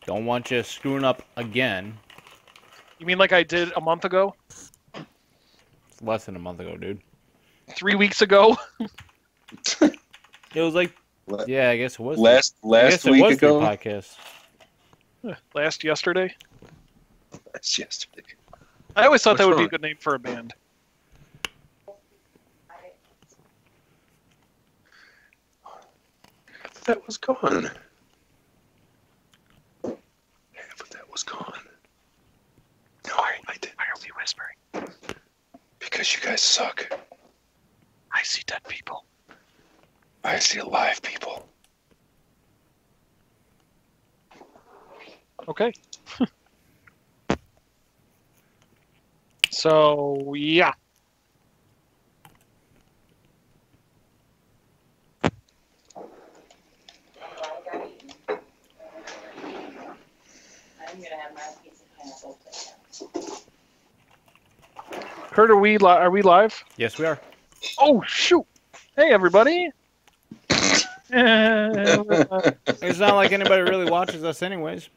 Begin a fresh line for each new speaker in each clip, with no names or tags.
Don't want you screwing up again.
You mean like I did a month ago?
It's less than a month ago, dude.
3 weeks ago?
It was like, yeah, I guess it was.
Last week ago?
3 podcasts.
Yesterday?
That's yesterday.
I always thought that would be a good name for a band.
That was gone. Half of that was gone. No, I did.
Why are we whispering?
Because you guys suck.
I see dead people.
I see alive people.
Okay. So, yeah. Kurt, are we live?
Yes, we are.
Oh, shoot. Hey, everybody.
It's not like anybody really watches us anyways.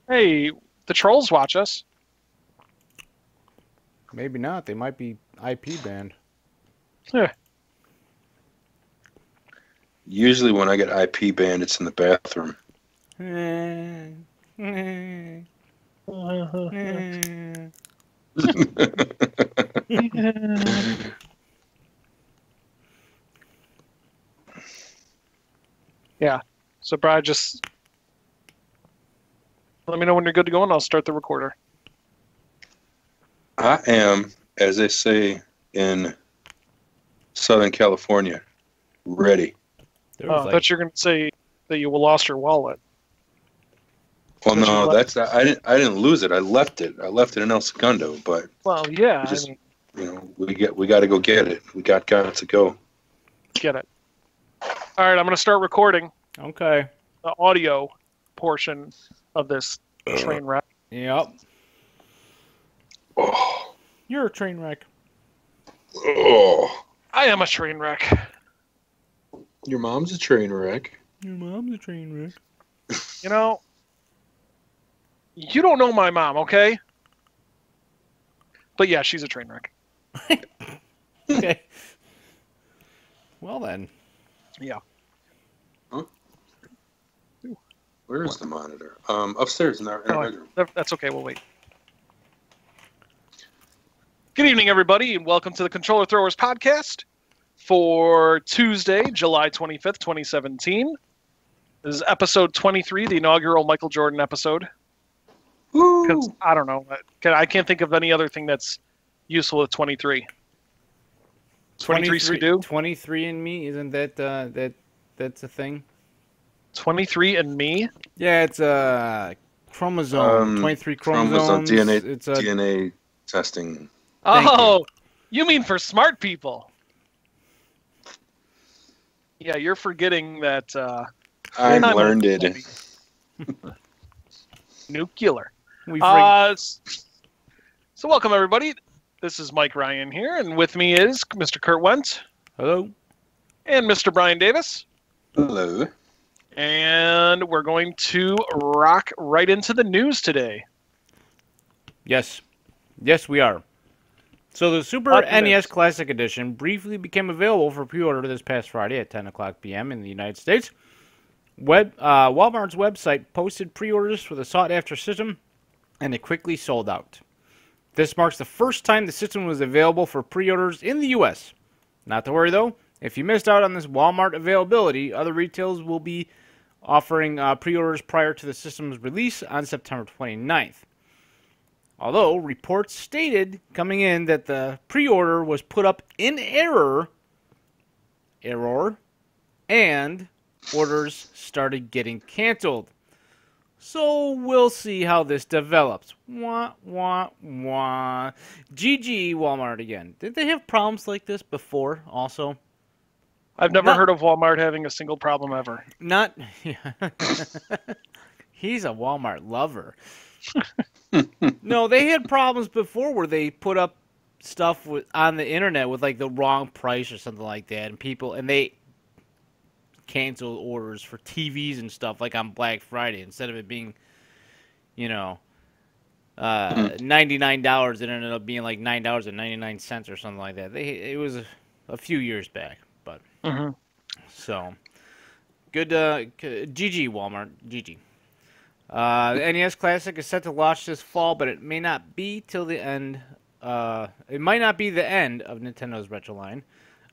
Hey, the trolls watch us.
Maybe not. They might be IP banned.
Yeah.
Usually when I get IP banned, it's in the bathroom.
Yeah. So, Brad, just let me know when you're good to go, and I'll start the recorder.
I am, as they say in Southern California, ready.
I thought you were going to say that you lost your wallet.
Well, no, I didn't lose it. I left it. I left it in El Segundo, but
well, yeah,
we got to go get it. We got to go.
Get it. All right, I'm going to start recording.
Okay.
The audio portion of this train wreck.
Yep.
Oh.
You're a train wreck.
Oh.
I am a train wreck.
Your mom's a train wreck.
Your mom's a train wreck.
You know, you don't know my mom, okay? But yeah, she's a train wreck.
Okay. Well then.
Yeah.
Huh? Where is the monitor? Upstairs in our bedroom.
That's okay, we'll wait. Good evening, everybody, and welcome to the Controller Throwers podcast for Tuesday, July 25th, 2017. This is episode 23, the inaugural Michael Jordan episode. Because, I don't know, I can't think of any other thing that's useful with 23. 23 Skidoo?
23andMe, isn't that's a thing?
23andMe?
Yeah, it's a chromosome. 23 chromosomes.
It's DNA testing.
Oh, you mean for smart people? Yeah, you're forgetting that.
I learned it.
Nuclear. So welcome everybody. This is Mike Ryan here, and with me is Mr. Kurt Wendt.
Hello.
And Mr. Brian Davis.
Hello.
And we're going to rock right into the news today.
Yes. Yes, we are. So the Super NES Classic Edition briefly became available for pre-order this past Friday at 10 o'clock p.m. in the United States. Walmart's website posted pre-orders for the sought-after system, and it quickly sold out. This marks the first time the system was available for pre-orders in the U.S. Not to worry, though. If you missed out on this Walmart availability, other retailers will be offering pre-orders prior to the system's release on September 29th. Although reports stated coming in that the pre-order was put up in error, and orders started getting canceled. So we'll see how this develops. Wah, wah, wah. GG Walmart again. Did they have problems like this before also?
I've never heard of Walmart having a single problem ever.
He's a Walmart lover. No, they had problems before where they put up stuff on the internet with like the wrong price or something like that, and they canceled orders for TVs and stuff like on Black Friday instead of it being $99, it ended up being like $9.99 or something like that. It was a few years back, but so good. GG Walmart, GG. The NES Classic is set to launch this fall, but it may not be till the end. It might not be the end of Nintendo's retro line.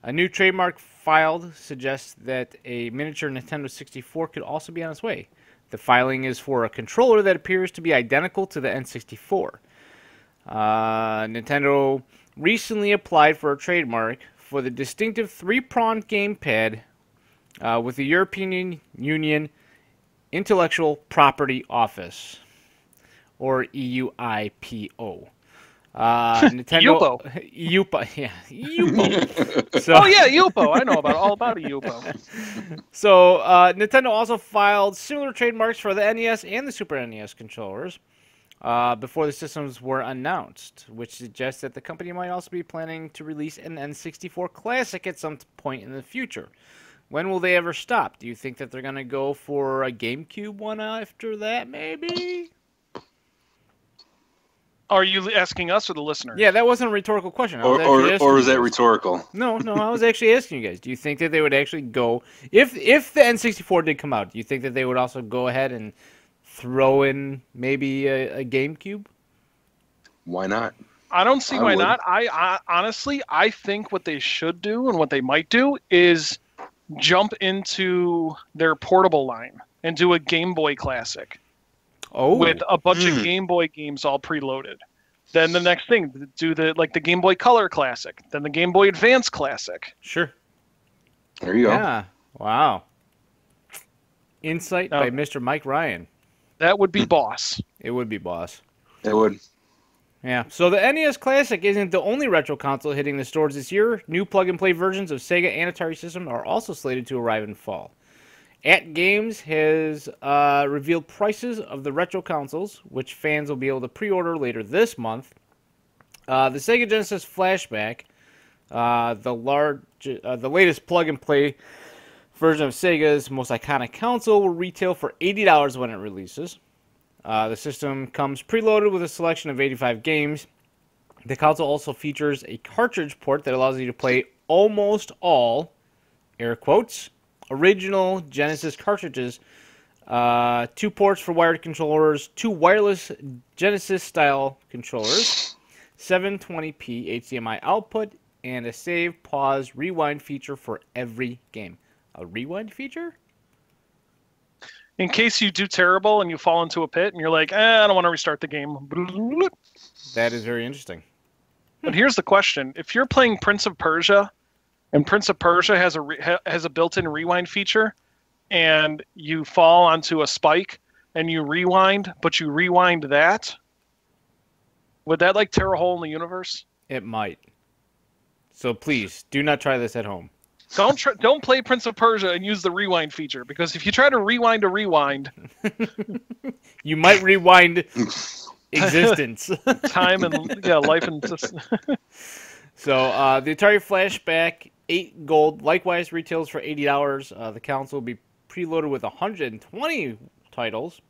A new trademark filed suggests that a miniature Nintendo 64 could also be on its way. The filing is for a controller that appears to be identical to the N64. Nintendo recently applied for a trademark for the distinctive three-pronged gamepad with the European Union Intellectual Property Office, or EUIPO. Nintendo
Yupo.
Yeah, Yupo. So,
oh yeah, Yupo. I know all about a Yupo.
So Nintendo also filed similar trademarks for the NES and the Super NES controllers before the systems were announced, which suggests that the company might also be planning to release an N64 Classic at some point in the future. When will they ever stop? Do you think that they're going to go for a GameCube one after that, maybe?
Are you asking us or the listener?
Yeah, that wasn't a rhetorical question.
Or was that rhetorical?
No, I was actually asking you guys. Do you think that they would actually go... If the N64 did come out, do you think that they would also go ahead and throw in maybe a GameCube?
Why not?
I don't see why not. I honestly, I think what they should do and what they might do is jump into their portable line and do a Game Boy Classic.
Oh.
With a bunch of Game Boy games all preloaded. Then the next thing, do the Game Boy Color Classic. Then the Game Boy Advance Classic.
Sure.
There you go.
Yeah. Wow. Insight by Mr. Mike Ryan.
That would be boss.
It would be boss.
It would.
Yeah. So the NES Classic isn't the only retro console hitting the stores this year. New plug-and-play versions of Sega and Atari systems are also slated to arrive in fall. At Games has revealed prices of the retro consoles, which fans will be able to pre-order later this month. The Sega Genesis Flashback, the latest plug-and-play version of Sega's most iconic console, will retail for $80 when it releases. The system comes preloaded with a selection of 85 games. The console also features a cartridge port that allows you to play almost all, air quotes, original Genesis cartridges, 2 ports for wired controllers, 2 wireless Genesis-style controllers, 720p HDMI output, and a save, pause, rewind feature for every game. A rewind feature?
In case you do terrible and you fall into a pit and you're like, I don't want to restart the game.
That is very interesting.
But here's the question. If you're playing Prince of Persia, and Prince of Persia has a built-in rewind feature, and you fall onto a spike, and you rewind, but you rewind that, would that tear a hole in the universe?
It might. So please, do not try this at home.
Don't play Prince of Persia and use the rewind feature, because if you try to rewind a rewind...
you might rewind existence.
Time and life and...
So the Atari Flashback 8 Gold likewise retails for $80. The console will be preloaded with 120 titles,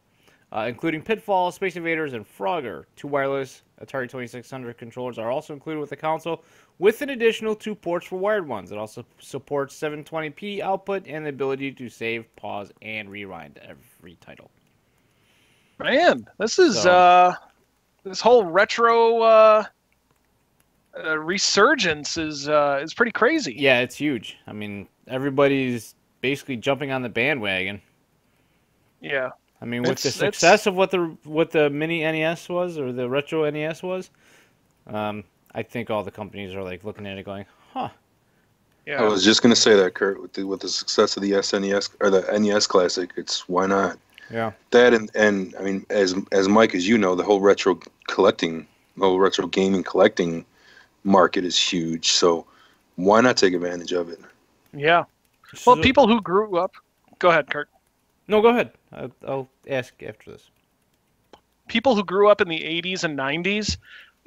including Pitfall, Space Invaders, and Frogger. 2 wireless Atari 2600 controllers are also included with the console, with an additional 2 ports for wired ones. It also supports 720p output and the ability to save, pause, and rewind every title.
Man, this is this whole retro resurgence is pretty crazy.
Yeah, it's huge. I mean, everybody's basically jumping on the bandwagon.
Yeah.
I mean, with the success of what the mini NES was, or the retro NES was, I think all the companies are looking at it going, huh.
Yeah. I was just gonna say that, Kurt, with the success of the SNES or the NES Classic, it's why not?
Yeah.
That and I mean, as Mike, as you know, the whole retro gaming collecting market is huge. So why not take advantage of it?
Yeah. Well, people who grew up. Go ahead, Kurt.
No, go ahead. I'll ask after this.
People who grew up in the 80s and 90s,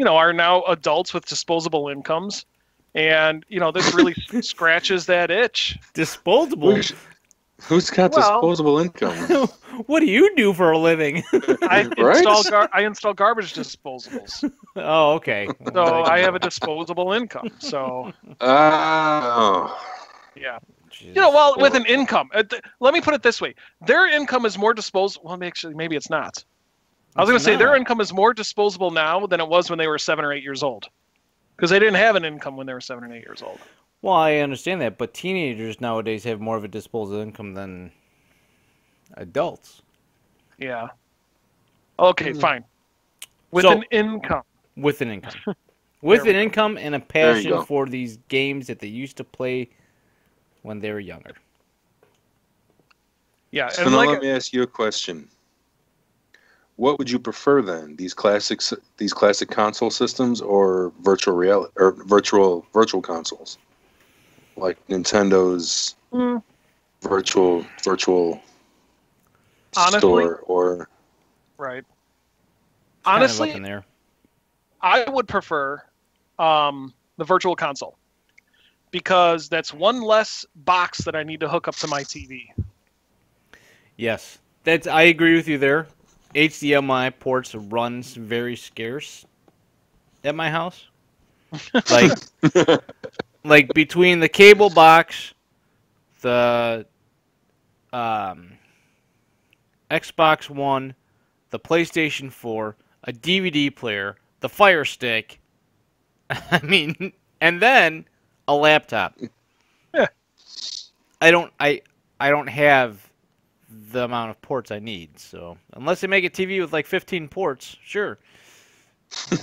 are now adults with disposable incomes. And, this really scratches that itch.
Disposable?
Who's got
Well-
disposable income?
What do you do for a living?
I install garbage disposables,
Oh, okay.
so I have a disposable income. So
Oh.
yeah.
Jesus.
You know, well, with an income, let me put it this way: their income is more disposable. Well, actually, maybe it's not. I was going to say their income is more disposable now than it was when they were 7 or 8 years old, because they didn't have an income when they were 7 or 8 years old.
Well, I understand that, but teenagers nowadays have more of a disposable income than adults.
Yeah. Okay, fine. With
So-
an income.
With an income. With
There
an
we go.
income and a
There you
passion
go.
for these games that they used to play when they were younger.
Yeah,
So
and
now
like
let me ask you a question. What would you prefer then? These classic console systems or virtual reality or virtual consoles? Like Nintendo's virtual
Honestly-
store or
right.
Kind of
Honestly,
up in there.
I would prefer the virtual console, because that's one less box that I need to hook up to my TV.
Yes, I agree with you there. HDMI ports runs very scarce at my house. Like between the cable box, the Xbox One, the PlayStation 4, a DVD player, the Fire Stick. I mean, and then a laptop.
Yeah.
I don't have the amount of ports I need. So unless they make a TV with like 15 ports, sure,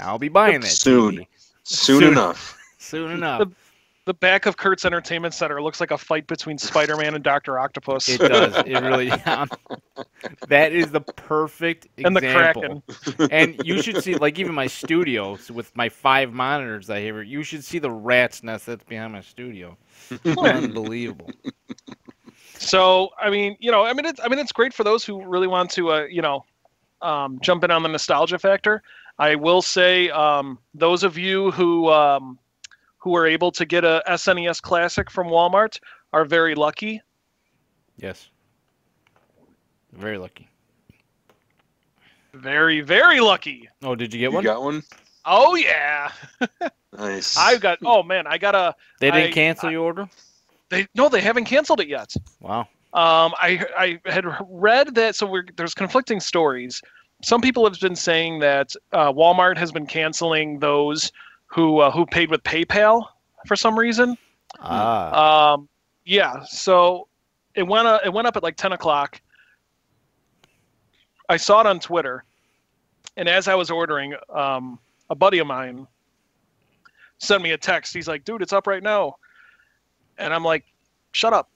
I'll be buying that
Soon.
TV.
Soon enough.
Soon enough.
The back of Kurt's Entertainment Center looks like a fight between Spider-Man and Dr. Octopus.
It does. It really. That is the perfect
And the
example. And you should see, like, even my studio with my 5 monitors I have. You should see the rat's nest that's behind my studio. Unbelievable.
So, I mean, it's great for those who really want to, jump in on the nostalgia factor. I will say, those of you who are able to get a SNES Classic from Walmart are very lucky.
Yes. Very lucky.
Very, very lucky.
Oh, did you get
You
one?
got one?
Oh yeah.
Nice.
I got. Oh man, I got a.
They didn't cancel your order?
They haven't canceled it yet.
Wow.
I had read that, so there's conflicting stories. Some people have been saying that Walmart has been canceling those who paid with PayPal for some reason. Yeah, so it went up at like 10 o'clock. I saw it on Twitter, and as I was ordering, a buddy of mine sent me a text. He's like, "Dude, it's up right now," and I'm like, "Shut up."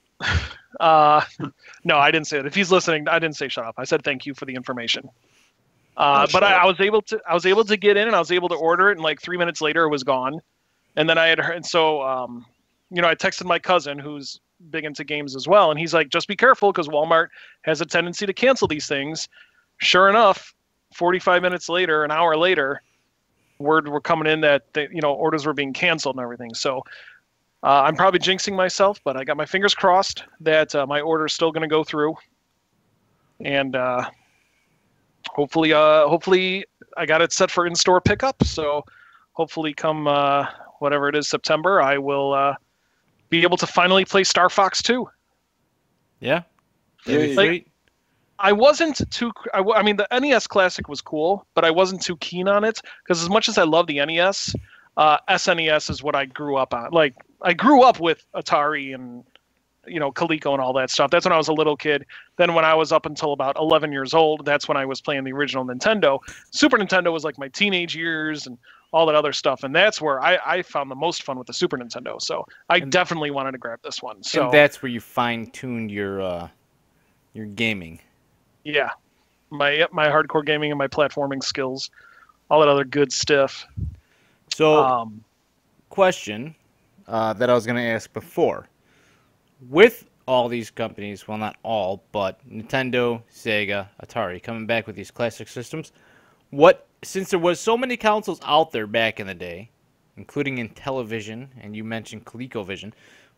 No, I didn't say it. If he's listening, I didn't say shut up. I said thank you for the information. But I was able to get in, and I was able to order it, and like 3 minutes later it was gone. And then I had heard, and so I texted my cousin who's big into games as well, and he's like, just be careful because Walmart has a tendency to cancel these things. Sure enough, 45 minutes later, an hour later, word were coming in that orders were being canceled and everything. So I'm probably jinxing myself, but I got my fingers crossed that my order is still going to go through, and hopefully I got it set for in-store pickup. So hopefully come whatever it is, September, I will be able to finally play Star Fox 2.
Yeah.
Yeah,
That'd be
like-
sweet.
I wasn't too. I mean, the NES Classic was cool, but I wasn't too keen on it because as much as I love the NES, SNES is what I grew up on. Like I grew up with Atari and Coleco and all that stuff. That's when I was a little kid. Then when I was up until about 11 years old, that's when I was playing the original Nintendo. Super Nintendo was like my teenage years and all that other stuff, and that's where I found the most fun with the Super Nintendo. So I definitely wanted to grab this one. So
And that's where you fine-tuned your gaming.
yeah, my hardcore gaming and my platforming skills, all that other good stuff.
So, question that I was going to ask before. With all these companies, well, not all, but Nintendo, Sega, Atari, coming back with these classic systems, since there was so many consoles out there back in the day, including in television, and you mentioned ColecoVision,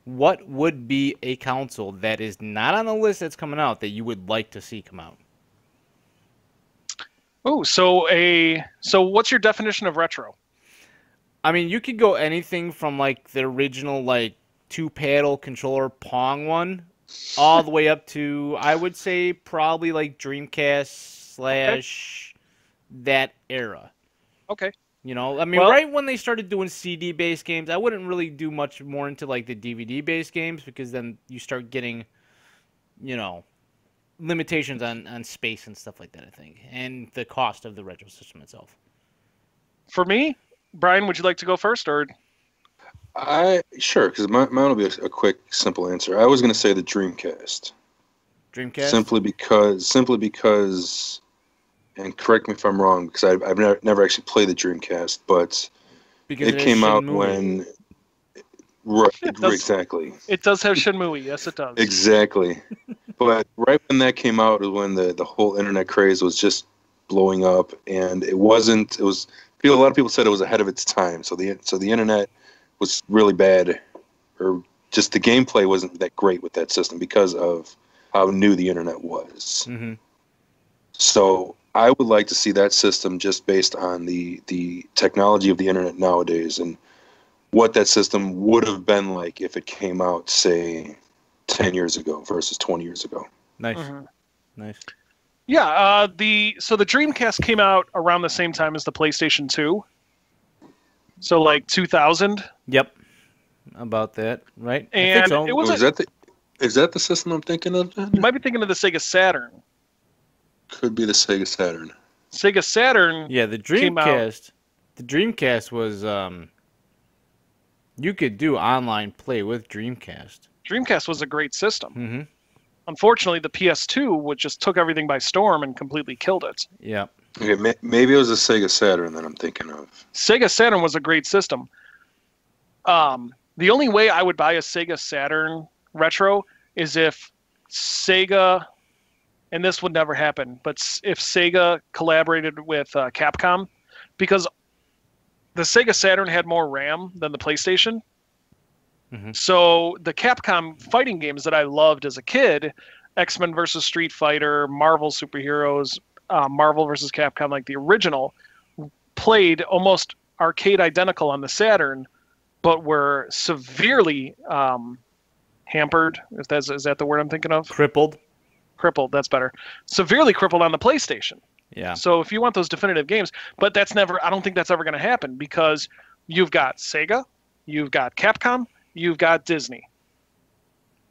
what would be a console that is not on the list that's coming out that you would like to see come out?
Oh, so what's your definition of retro?
I mean, you could go anything from like the original like 2-paddle controller Pong one, all the way up to I would say probably like Dreamcast / that era.
Okay.
You know, I mean, right when they started doing CD-based games, I wouldn't really do much more into like the DVD-based games because then you start getting, you know, limitations on space and stuff like that, I think, and the cost of the retro system itself.
For me, Brian, would you like to go first, or?
Sure, because mine will be a quick, simple answer. I was going to say the Dreamcast.
Dreamcast?
Simply because, and correct me if I'm wrong, because I've never actually played the Dreamcast, but
because
it came out when... Right, exactly.
It does have Shenmue, yes it does.
Exactly. But right when that came out was when the whole internet craze was just blowing up, and a lot of people said it was ahead of its time. So the internet was really bad, or just the gameplay wasn't that great with that system because of how new the internet was.
Mm-hmm.
So I would like to see that system just based on the technology of the internet nowadays and what that system would have been like if it came out, say, 10 years ago versus 20 years ago.
Nice.
Mm-hmm.
Nice.
Yeah, the Dreamcast came out around the same time as the PlayStation 2. So like 2000.
Yep. About that, right?
And
I think so.
it was
is that the system I'm thinking of then?
You might be thinking of the Sega Saturn.
Could be the Sega Saturn.
Sega Saturn.
Yeah, the Dreamcast. The Dreamcast was you could do online play with Dreamcast.
Dreamcast was a great system.
Mm-hmm.
Unfortunately, the PS2 just took everything by storm and completely killed it.
Yeah.
Okay, maybe it was a Sega Saturn that I'm thinking of.
Sega Saturn was a great system. The only way I would buy a Sega Saturn retro is if Sega, and this would never happen, but if Sega collaborated with Capcom, because the Sega Saturn had more RAM than the PlayStation.
Mm-hmm.
So the Capcom fighting games that I loved as a kid, X-Men versus Street Fighter, Marvel superheroes, Marvel versus Capcom, like the original, played almost arcade identical on the Saturn, but were severely hampered. Is that the word I'm thinking of?
Crippled,
that's better. Severely crippled on the PlayStation.
Yeah.
So if you want those definitive games, but I don't think that's ever going to happen because you've got Sega, you've got Capcom, you've got Disney.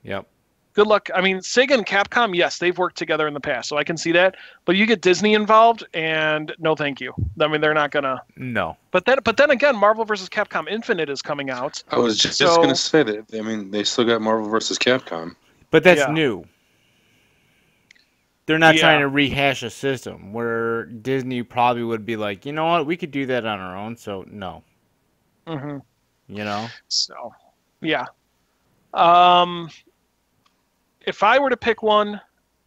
Yep.
Good luck. I mean, Sega and Capcom, yes, they've worked together in the past, so I can see that. But you get Disney involved, and no thank you. I mean, they're not going to.
No.
But then again, Marvel vs. Capcom Infinite is coming out.
I was just going to say that. I mean, they still got Marvel vs. Capcom.
But that's new. They're not trying to rehash a system where Disney probably would be like, you know what, we could do that on our own, so no.
Mm-hmm.
You know?
So, yeah. If I were to pick one,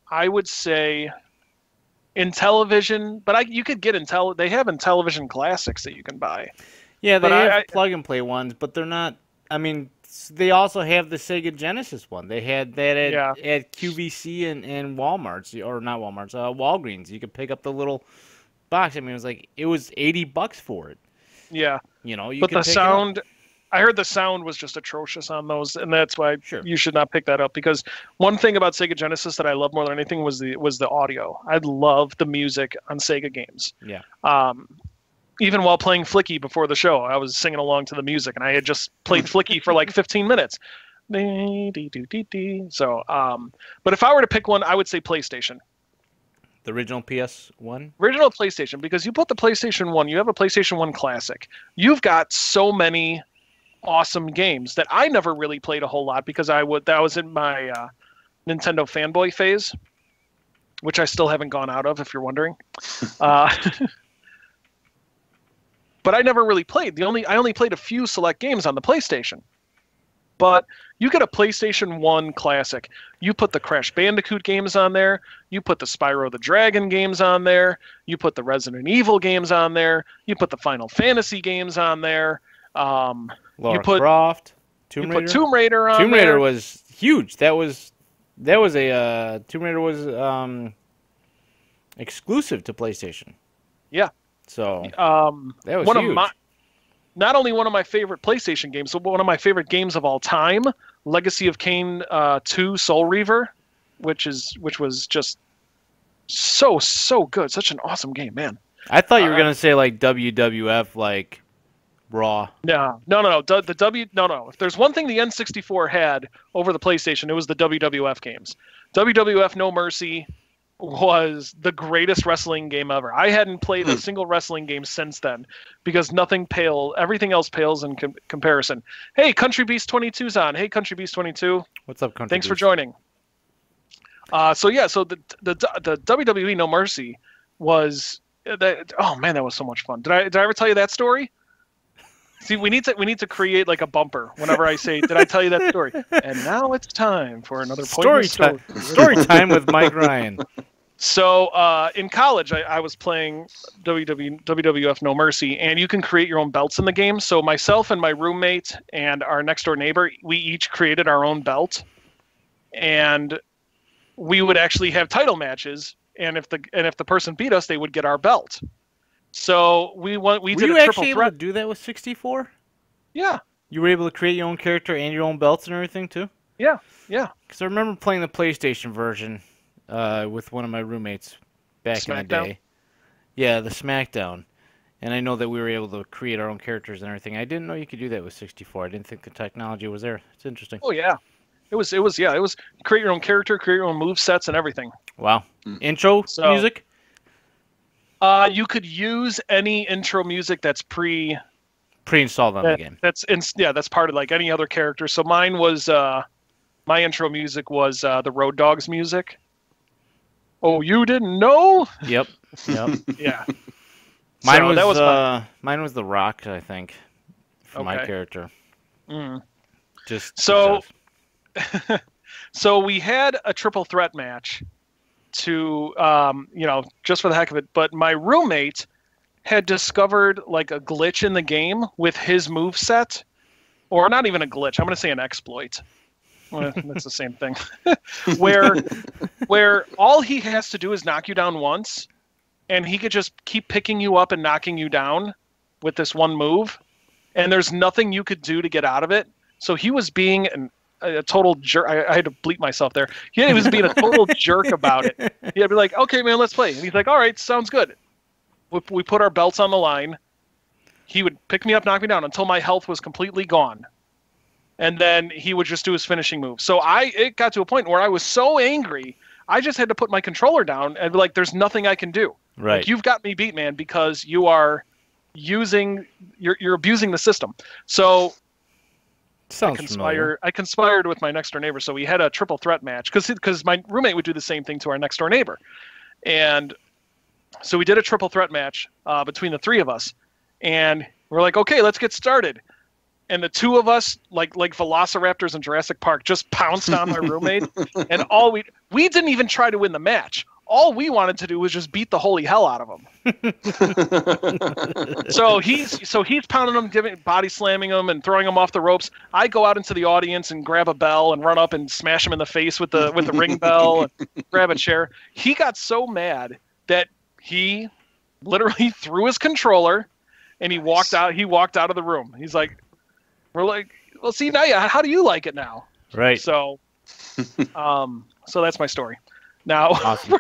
I would say Intellivision, but you could get they have Intellivision classics that you can buy.
Yeah, they have plug-and-play ones, but they're not, I mean, they also have the Sega Genesis one. They had that at QVC and Walmart's, or not Walmart's, Walgreens. You could pick up the little box. I mean, it was $80 for it.
Yeah.
You know,
but the sound, I heard the sound was just atrocious on those, and that's why you should not pick that up. Because one thing about Sega Genesis that I love more than anything was the audio. I love the music on Sega games.
Yeah.
Even while playing Flicky before the show, I was singing along to the music, and I had just played Flicky for like 15 minutes. So, but if I were to pick one, I would say PlayStation.
The original PS1?
Original PlayStation, because you put the PlayStation 1, you have a PlayStation 1 Classic. You've got so many awesome games that I never really played a whole lot because that was in my Nintendo fanboy phase, which I still haven't gone out of, if you're wondering. But I never really played. I only played a few select games on the PlayStation. But you get a PlayStation 1 Classic. You put the Crash Bandicoot games on there. You put the Spyro the Dragon games on there. You put the Resident Evil games on there. You put the Final Fantasy games on there.
Lara Croft. Tomb
you
Raider?
put Tomb Raider on
Tomb Raider
there.
was huge. That was a Tomb Raider was exclusive to PlayStation.
Yeah.
So that was
one
huge.
of my, not only one of my favorite PlayStation games, but one of my favorite games of all time, Legacy of Kain 2 Soul Reaver, which was just so good. Such an awesome game, man.
I thought you were gonna say like WWF, like Raw.
No. If there's one thing the N64 had over the PlayStation, it was the WWF games. WWF No Mercy was the greatest wrestling game ever. I hadn't played a single wrestling game since then because everything else pales in comparison. Hey, Country Beast 22's on. Hey, Country Beast 22.
What's up, Country
Thanks
Beast?
for joining. So the WWE No Mercy was that. Oh man, that was so much fun. Did I ever tell you that story? See, we need to create like a bumper whenever I say, "Did I tell you that story?" And now it's time for another
story time. Story time with Mike Ryan.
So in college, I was playing WWF No Mercy, and you can create your own belts in the game. So myself and my roommate and our next door neighbor, we each created our own belt, and we would actually have title matches. And if the person beat us, they would get our belt. So we did a triple threat.
Were you actually able to do that with 64?
Yeah.
You were able to create your own character and your own belts and everything too?
Yeah.
Because I remember playing the PlayStation version with one of my roommates back in the day. Yeah, the SmackDown. And I know that we were able to create our own characters and everything. I didn't know you could do that with 64. I didn't think the technology was there. It's interesting.
Oh yeah. It was create your own character, create your own move sets and everything.
Wow. Intro music?
You could use any intro music that's
pre-installed on the game.
That's part of like any other character. So mine was my intro music was the Road Dogs music. Oh, you didn't know?
Yep.
Yeah.
Mine was The Rock, I think, for my character. Just
so so we had a triple threat match to just for the heck of it, but my roommate had discovered like a glitch in the game with his moveset, or not even a glitch, I'm going to say an exploit. Well, that's the same thing. where all he has to do is knock you down once, and he could just keep picking you up and knocking you down with this one move, and there's nothing you could do to get out of it. So he was being a total jerk. I had to bleep myself there. He was being a total jerk about it. He'd be like, "Okay, man, let's play." And he's like, "All right, sounds good." We put our belts on the line. He would pick me up, knock me down until my health was completely gone. And then he would just do his finishing move. So it got to a point where I was so angry, I just had to put my controller down and be like, "There's nothing I can do.
Right.
Like, you've got me beat, man, because you're abusing the system." So
Sounds familiar.
I conspired with my next door neighbor, so we had a triple threat match because my roommate would do the same thing to our next door neighbor, and so we did a triple threat match between the three of us, and we're like, "Okay, let's get started." And the two of us, like velociraptors in Jurassic Park, just pounced on my roommate, and we didn't even try to win the match. All we wanted to do was just beat the holy hell out of him. So he's pounding him, body slamming him, and throwing him off the ropes. I go out into the audience and grab a bell and run up and smash him in the face with the ring bell and grab a chair. He got so mad that he literally threw his controller and he walked out. He walked out of the room. He's like, "We're like, well, see now, how do you like it now?"
Right.
So, so that's my story. Now.
Awesome.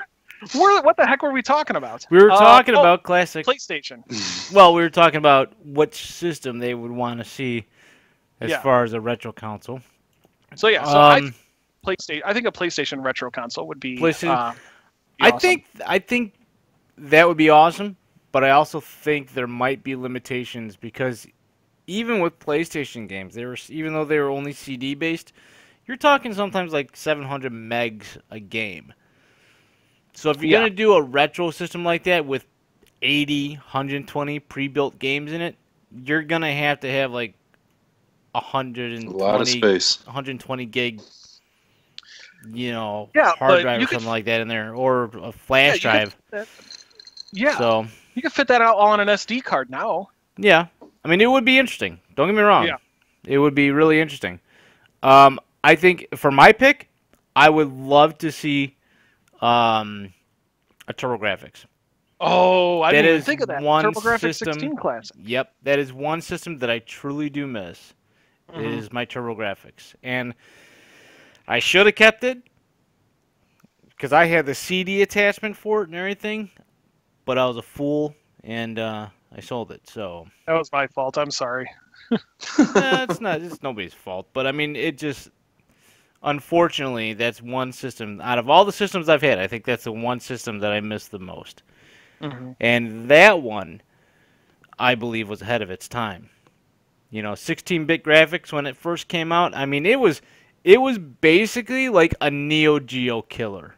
What the heck were we talking about?
We were talking about classic
PlayStation.
Well, we were talking about which system they would want to see as far as a retro console.
So I think a PlayStation retro console would be.
PlayStation.
Be awesome.
I think that would be awesome, but I also think there might be limitations because even with PlayStation games, even though they were only CD based, you're talking sometimes like 700 megs a game. So if you're going to do a retro system like that with 80, 120 pre-built games in it, you're going to have like 120,
a lot of space.
120 gig,
but
hard drive or something like that in there, or a flash drive.
So you can fit that out all on an SD card now.
Yeah. I mean, it would be interesting. Don't get me wrong.
Yeah.
It would be really interesting. I think for my pick, I would love to see a TurboGrafx.
Oh, I
That
didn't even
is
think of that.
one
TurboGrafx
system.
16 classic.
Yep, that is one system that I truly do miss. Is my TurboGrafx, and I should have kept it because I had the CD attachment for it and everything, but I was a fool and I sold it. So
That was my fault. I'm sorry.
it's nobody's fault, but I mean, it just unfortunately that's one system out of all the systems I've had. I think that's the one system that I miss the most, and that one I believe was ahead of its time. 16-bit graphics when it first came out. I mean, it was basically like a Neo Geo killer,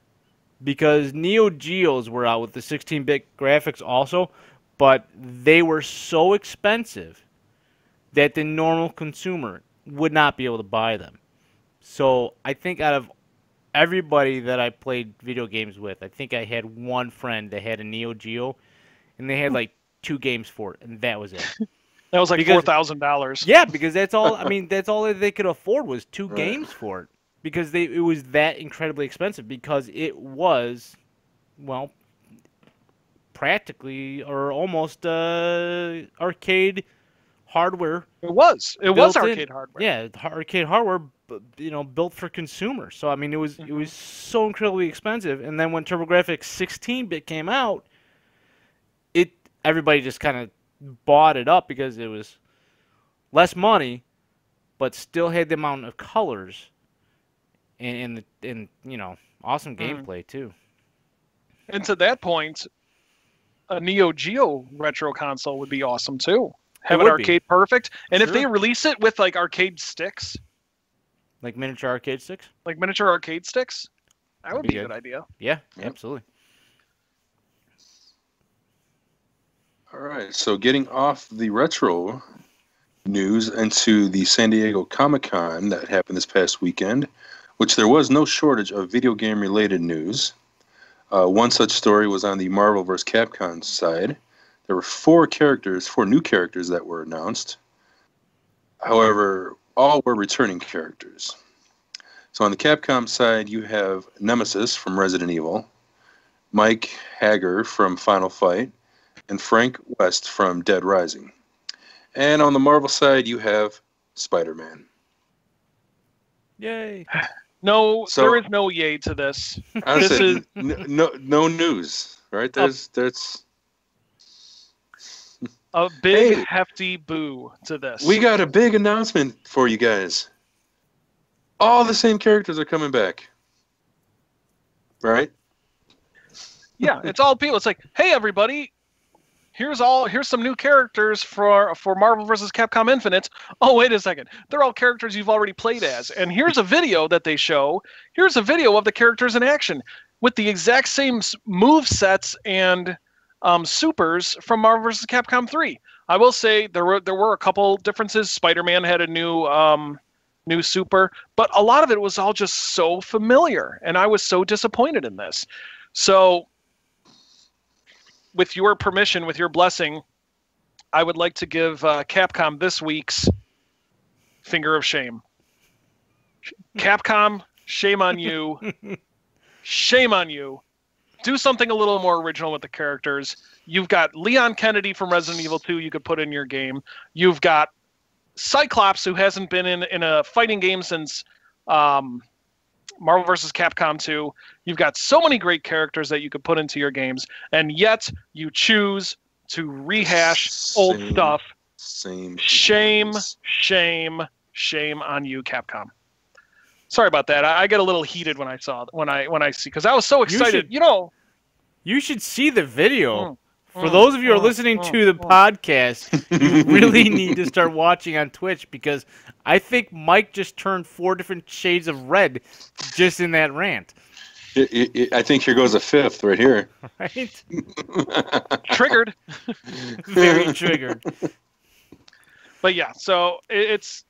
because Neo Geos were out with the 16-bit graphics also, but they were so expensive that the normal consumer would not be able to buy them. So I think out of everybody that I played video games with, I think I had one friend that had a Neo Geo, and they had like 2 games for it, and that was it.
That was like $4,000.
Yeah, because that's all. I mean, that's all that they could afford was 2 games for it, because it was that incredibly expensive, because it was, well, practically or almost arcade hardware.
It was arcade hardware.
Yeah, arcade hardware, built for consumers. So I mean, it was so incredibly expensive. And then when TurboGrafx 16-bit came out, everybody just kind of bought it up because it was less money, but still had the amount of colors and awesome gameplay too.
And to that point, a Neo Geo retro console would be awesome too. Have it arcade perfect, and if they release it with like arcade sticks,
like miniature arcade sticks,
that would be a good idea.
Yeah, absolutely.
All right, so getting off the retro news into the San Diego Comic-Con that happened this past weekend, which there was no shortage of video game related news. One such story was on the Marvel vs. Capcom side. There were 4 new characters that were announced. However, all were returning characters. So on the Capcom side, you have Nemesis from Resident Evil, Mike Hager from Final Fight, and Frank West from Dead Rising. And on the Marvel side, you have Spider-Man.
Yay!
No, there is no yay to this.
Honestly, no news, right? There's
a big hefty boo to this.
We got a big announcement for you guys. All the same characters are coming back, right?
Yeah, it's all people. It's like, hey everybody, here's some new characters for Marvel vs. Capcom Infinite. Oh, wait a second. They're all characters you've already played as. And here's a video that they show. Here's a video of the characters in action with the exact same move sets and supers from Marvel vs. Capcom 3. I will say there were a couple differences. Spider-Man had a new super, but a lot of it was all just so familiar, and I was so disappointed in this. So with your permission, with your blessing, I would like to give Capcom this week's finger of shame. Capcom, shame on you. Shame on you. Do something a little more original with the characters. You've got Leon Kennedy from Resident Evil 2 you could put in your game. You've got Cyclops, who hasn't been in a fighting game since Marvel vs. Capcom 2. You've got so many great characters that you could put into your games, and yet you choose to rehash old stuff. Shame on you, Capcom. Sorry about that. I get a little heated when I see, because I was so excited.
You should see the video. For those of you who are listening to the podcast, you really need to start watching on Twitch, because I think Mike just turned 4 different shades of red just in that rant.
I think here goes a 5th right here.
Right?
Triggered.
Very triggered.
But yeah, so it's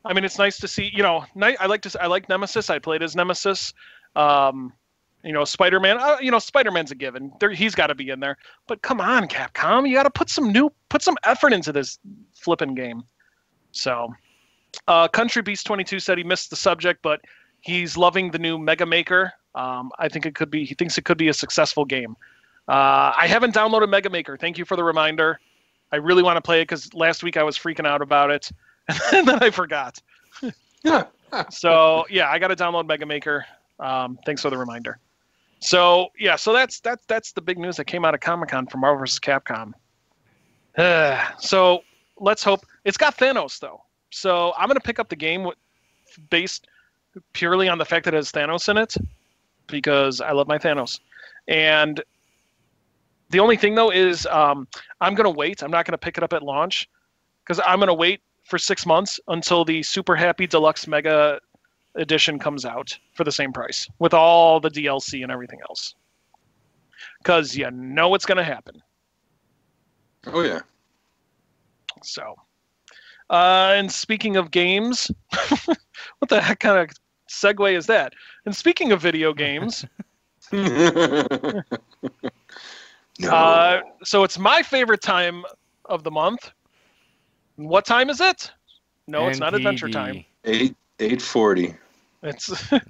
nice to see. I like Nemesis. I played as Nemesis. Spider-Man. Spider-Man's a given. He's got to be in there. But come on, Capcom, you got to put some effort into this flipping game. So, Country Beast 22 said he missed the subject, but he's loving the new Mega Maker. I think it could be. He thinks it could be a successful game. I haven't downloaded Mega Maker. Thank you for the reminder. I really want to play it because last week I was freaking out about it, and then I forgot.
Yeah.
So yeah, I got to download Mega Maker. Thanks for the reminder. So yeah, so that's the big news that came out of Comic-Con for Marvel vs. Capcom. So let's hope it's got Thanos though. So I'm gonna pick up the game based purely on the fact that it has Thanos in it because I love my Thanos. And the only thing though is I'm gonna wait. I'm not gonna pick it up at launch because I'm gonna wait for 6 months until the Super Happy Deluxe Mega Edition comes out for the same price with all the DLC and everything else. Because you know what's gonna happen.
Oh yeah.
So, and speaking of games, what the heck kind of segue is that? And speaking of video games,
No.
So it's my favorite time of the month. What time is it? No, it's not Adventure Time.
8:40.
It's oh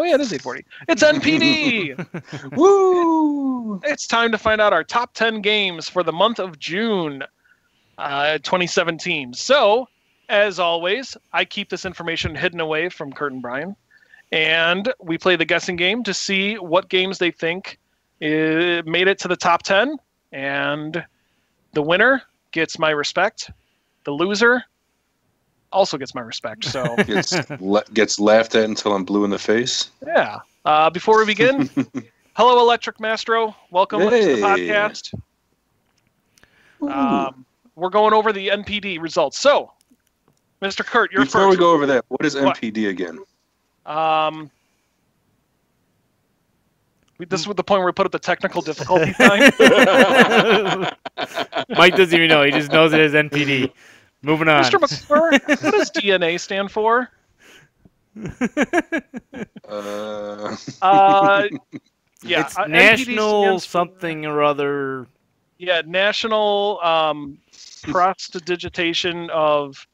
yeah, it is 8:40. It's NPD.
Woo!
It's time to find out our top 10 games for the month of June, 2017. So, as always, I keep this information hidden away from Kurt and Brian, and we play the guessing game to see what games they think made it to the top 10, and the winner gets my respect. The loser also gets my respect. So
gets laughed at until I'm blue in the face.
Yeah. Before we begin, hello, Electric Mastro. Welcome to the podcast. We're going over the NPD results. So, Mr. Kurt, you're
Before
first.
we go over that, what is NPD again?
This is the point where we put up the technical difficulty sign.
Mike doesn't even know. He just knows it as NPD. Moving on.
Mr. McClure, what does DNA stand for? Yeah,
it's National
NPD
something or other.
Yeah, National Prestidigitation of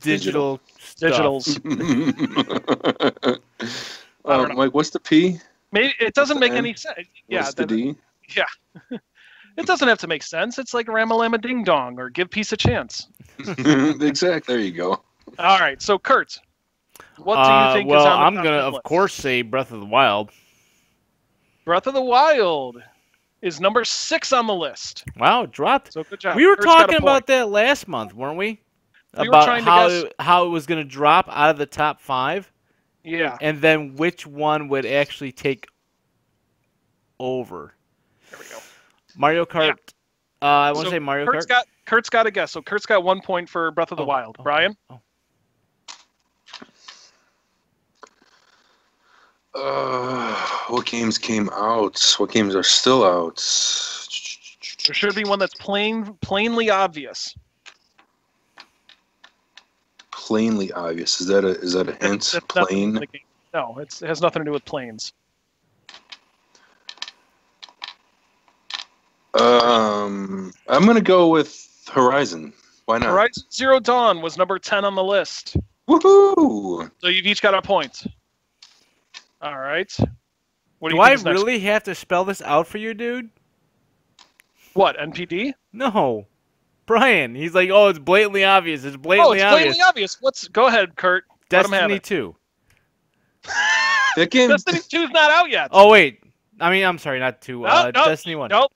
Digital
Digitals.
Mike, what's the P?
Maybe it doesn't make any sense. Yeah,
what's the D?
Yeah. It doesn't have to make sense. It's like Ramalama Ding Dong or Give Peace a Chance.
Exactly. There you go.
All right. So, Kurt, what do you think is on the
I'm
top
going to,
10
of
list?
course, say Breath of the Wild.
Breath of the Wild is number 6 on the list.
Wow, it dropped.
So, good job.
We were
Kurt's got a
talking
point.
about that last month, weren't we?
We were
About
trying to guess.
how it was going to drop out of the top 5.
Yeah.
And then which one would actually take over.
There we go.
Mario Kart.
Yeah.
I want to say Mario Kart.
Kurt's got a guess. So Kurt's got 1 point for Breath of the Wild. Brian?
What games came out? What games are still out?
There should be one that's plainly obvious.
Plainly obvious. Is that a hint?
That's
Plain.
No, it has nothing to do with planes.
I'm gonna go with Horizon. Why not?
Horizon Zero Dawn was number 10 on the list.
Woohoo!
So you've each got a point. All right. What
Do
you
I
think is next?
really have to spell this out for you, dude?
What, NPD?
No. Brian, he's like, oh, it's blatantly obvious. It's blatantly
it's
obvious.
blatantly obvious. Go ahead, Kurt. Let him have
Destiny
it.
2.
That game.
Destiny 2's not out yet.
Oh, wait. I mean, I'm sorry, not 2.
Nope,
Destiny 1.
Nope.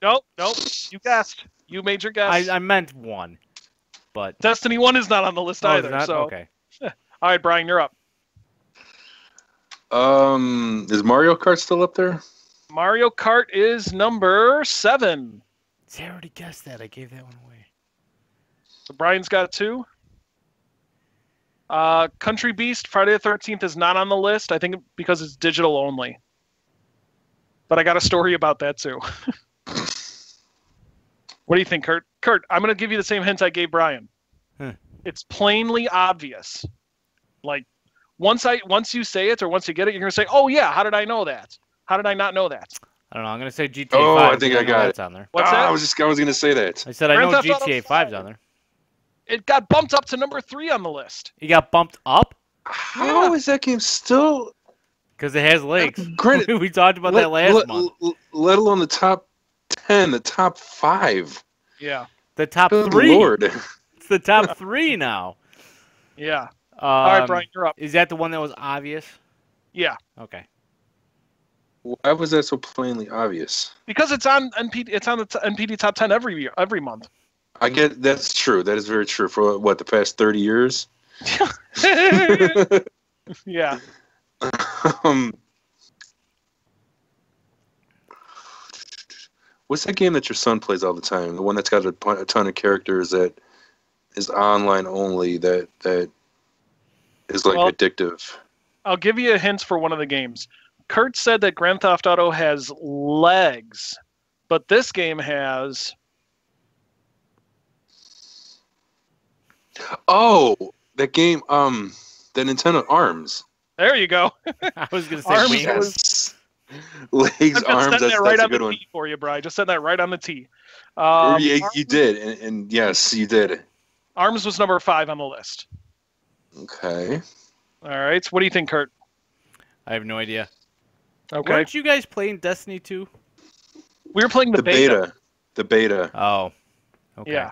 You guessed. You made your guess.
I meant 1. But
Destiny 1 is not on the list
it's
either.
not?
So,
Okay.
all right, Brian, you're up.
Is Mario Kart still up there?
Mario Kart is number 7.
See, I already guessed that. I gave that one away.
So Brian's got 2. Country Beast, Friday the 13th is not on the list. I think because it's digital only. But I got a story about that too. What do you think, Kurt? Kurt, I'm going to give you the same hint I gave Brian. It's plainly obvious. Like, once you say it or once you get it, you're going to say, oh yeah, how did I know that? How did I not know that?
I don't know. I'm going to say GTA 5.
Oh, I think I got it.
On there.
What's that?
I was going to say that.
I said I know
Grand Theft Auto
GTA 5's on there.
It got bumped up to number 3 on the list.
He got bumped up?
How is that game still?
Because it has legs.
Granted,
We talked about that last month.
Let alone the top 10, the top 5.
Yeah.
The top
Good
3.
Lord.
It's the top 3 now.
Yeah. All right, Brian, you're up.
Is that the one that was obvious?
Yeah.
Okay.
Why was that so plainly obvious?
Because it's on NPD. It's on the NPD top 10 every month.
I get that's true. That is very true. For what, the past 30 years?
Yeah.
What's that game that your son plays all the time? The one that's got a ton of characters that is online only. That is like addictive.
I'll give you a hint for one of the games. Kurt said that Grand Theft Auto has legs, but this game has.
Oh, that game. The Nintendo Arms.
There you go.
I was gonna say
Arms
wings.
Yes. Legs,
I'm
arms.
just setting that right
that's a
on
good
the
one.
tee for you, Brian. Just setting that right on the tee.
Yeah, you did, and yes, you did.
Arms was number 5 on the list.
Okay.
All right. So what do you think, Kurt?
I have no idea.
Okay.
Weren't you guys playing Destiny 2?
We were playing the beta.
The beta.
Oh. Okay.
Yeah.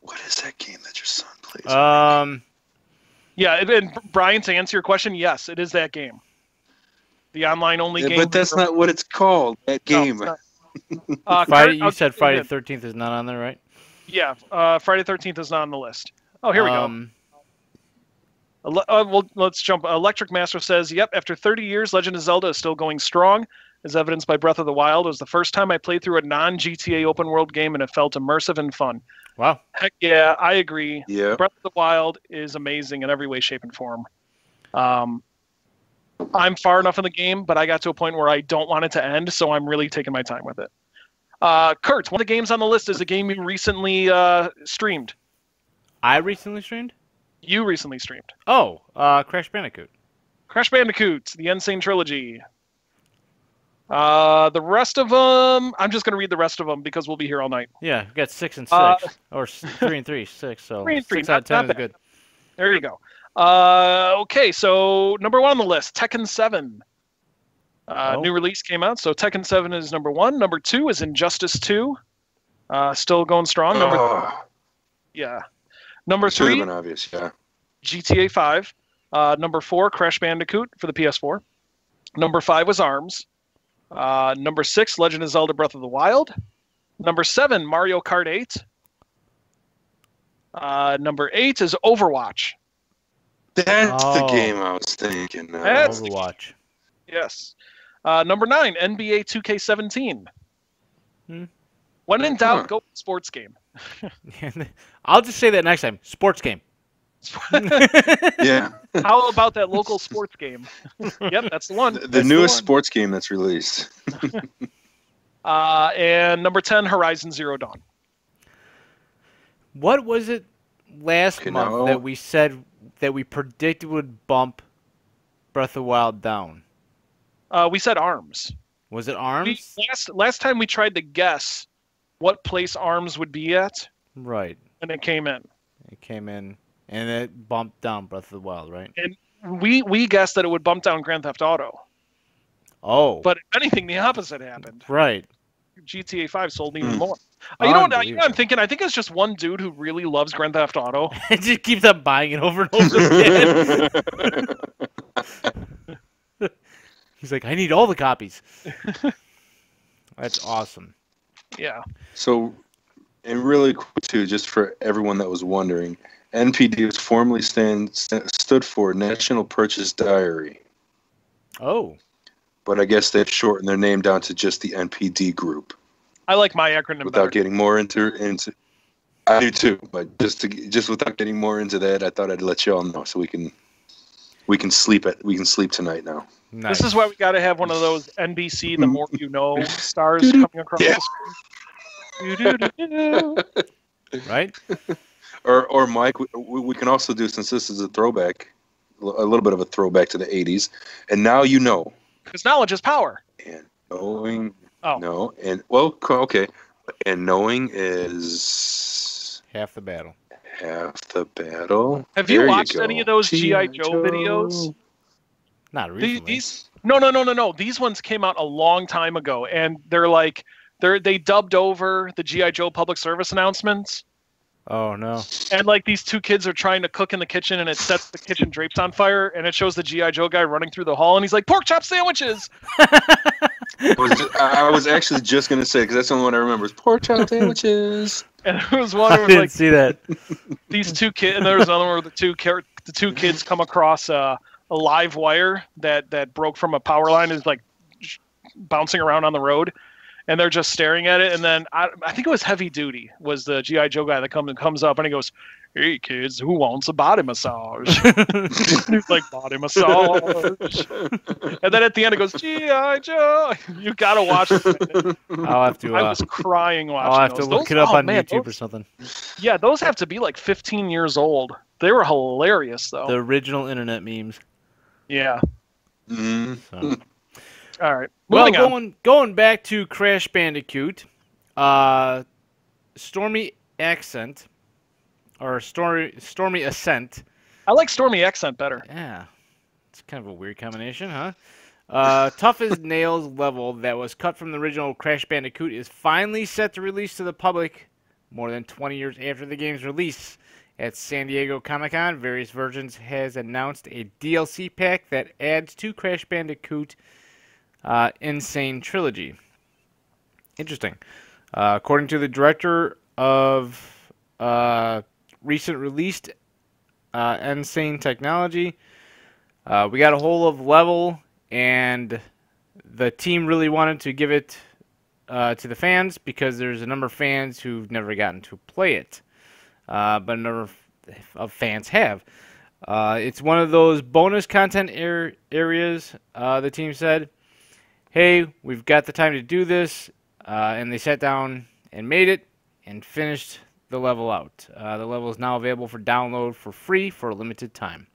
What is that game that your son plays?
Yeah, and Brian, to answer your question, yes, it is that game. The online-only game.
But that's not what it's called, that game.
No,
Friday, you said Friday the 13th is not on there, right?
Yeah, Friday the 13th is not on the list. Oh, here we go. Well, let's jump. Electric Master says, yep, after 30 years, Legend of Zelda is still going strong, as evidenced by Breath of the Wild. It was the first time I played through a non-GTA open-world game, and it felt immersive and fun.
Wow.
Heck yeah, I agree.
Yeah.
Breath of the Wild is amazing in every way, shape, and form. I'm far enough in the game, but I got to a point where I don't want it to end, so I'm really taking my time with it. Kurt, one of the games on the list is a game you recently streamed.
I recently streamed?
You recently streamed.
Oh, Crash Bandicoot.
Crash Bandicoot, the Insane Trilogy. The rest of them, I'm just going to read the rest of them because we'll be here all night.
Yeah, we got 6 and 6. Or 3 and 3, 6. So
3 and 3,
6 out of 10 is good.
There you go. Okay, so number 1 on the list, Tekken 7. New release came out, so Tekken 7 is number 1. Number 2 is Injustice 2. Still going strong. Number 3,
Should have been obvious, yeah.
GTA 5. Number 4, Crash Bandicoot for the PS4. Number 5 was ARMS. Number 6, Legend of Zelda Breath of the Wild. Number 7, Mario Kart 8. Number 8 is Overwatch.
That's the game I was thinking.
That's
Overwatch.
Yes. Number 9, NBA 2K17. When in doubt, go sports game.
I'll just say that next time. Sports game.
Yeah.
How about that local sports game? Yep, that's the one.
The newest sports game that's released.
And number 10, Horizon Zero Dawn.
What was it last month that we said that we predicted would bump Breath of the Wild down?
We said ARMS.
Was it ARMS?
Last time we tried to guess what place ARMS would be at.
Right.
And it came in.
It came in, and it bumped down Breath of the Wild, right?
And we guessed that it would bump down Grand Theft Auto.
Oh.
But if anything, the opposite happened.
Right.
GTA 5 sold even more. You know what I'm thinking? I think it's just one dude who really loves Grand Theft Auto.
It just keeps on buying it over and over again. He's like, I need all the copies. That's awesome.
Yeah.
So, and really quick too, just for everyone that was wondering, NPD was formerly stood for National Purchase Diary.
Oh.
But I guess they've shortened their name down to just the NPD Group.
I like my acronym
without
better.
getting more into. I do too, but just without getting more into that, I thought I'd let you all know so we can sleep tonight now.
Nice.
This is why we got to have one of those NBC The More You Know stars coming across the screen.
Right?
Or Mike, we can also do, since this is a throwback, a little bit of a throwback to the 80s, and now you know.
Because knowledge is power.
And knowing,
Oh.
no, and well, okay, and knowing is
Half the battle.
Half the battle.
Have
There
you watched
go.
any of those G.I. Joe videos?
Not recently.
No. These ones came out a long time ago, and they dubbed over the G.I. Joe public service announcements.
Oh no!
And like these two kids are trying to cook in the kitchen, and it sets the kitchen drapes on fire, and it shows the G.I. Joe guy running through the hall, and he's like, "Pork chop sandwiches."
I was actually just gonna say, because that's the only one I remember, is pork chop sandwiches.
And it was one
I
where
didn't
like
see that.
these two kids, and there was another one where the two kids come across a live wire that broke from a power line and is like bouncing around on the road, and they're just staring at it. And then I think it was Heavy Duty was the G.I. Joe guy that comes up and he goes, "Hey kids, who wants a body massage?" He's like, "Body massage." And then at the end it goes, "G.I. Joe." You gotta watch it.
I'll have to.
I was crying watching
I'll have
those.
to look it up on
man,
YouTube or something.
Yeah, those have to be like 15 years old. They were hilarious though.
The original internet memes.
Yeah.
Mm.
So.
All right.
Well,
Moving on.
going back to Crash Bandicoot, Stormy Accent, or Stormy Ascent.
I like Stormy Accent better.
Yeah, it's kind of a weird combination, huh? Tough as Nails level that was cut from the original Crash Bandicoot is finally set to release to the public more than 20 years after the game's release. At San Diego Comic-Con, Various Versions has announced a DLC pack that adds to Crash Bandicoot Insane Trilogy. Interesting. According to the director of recent released Insane Technology, we got a whole of level, and the team really wanted to give it to the fans because there's a number of fans who've never gotten to play it. But a number of fans have. It's one of those bonus content areas, the team said. Hey, we've got the time to do this, and they sat down and made it and finished the level out. The level is now available for download for free for a limited time.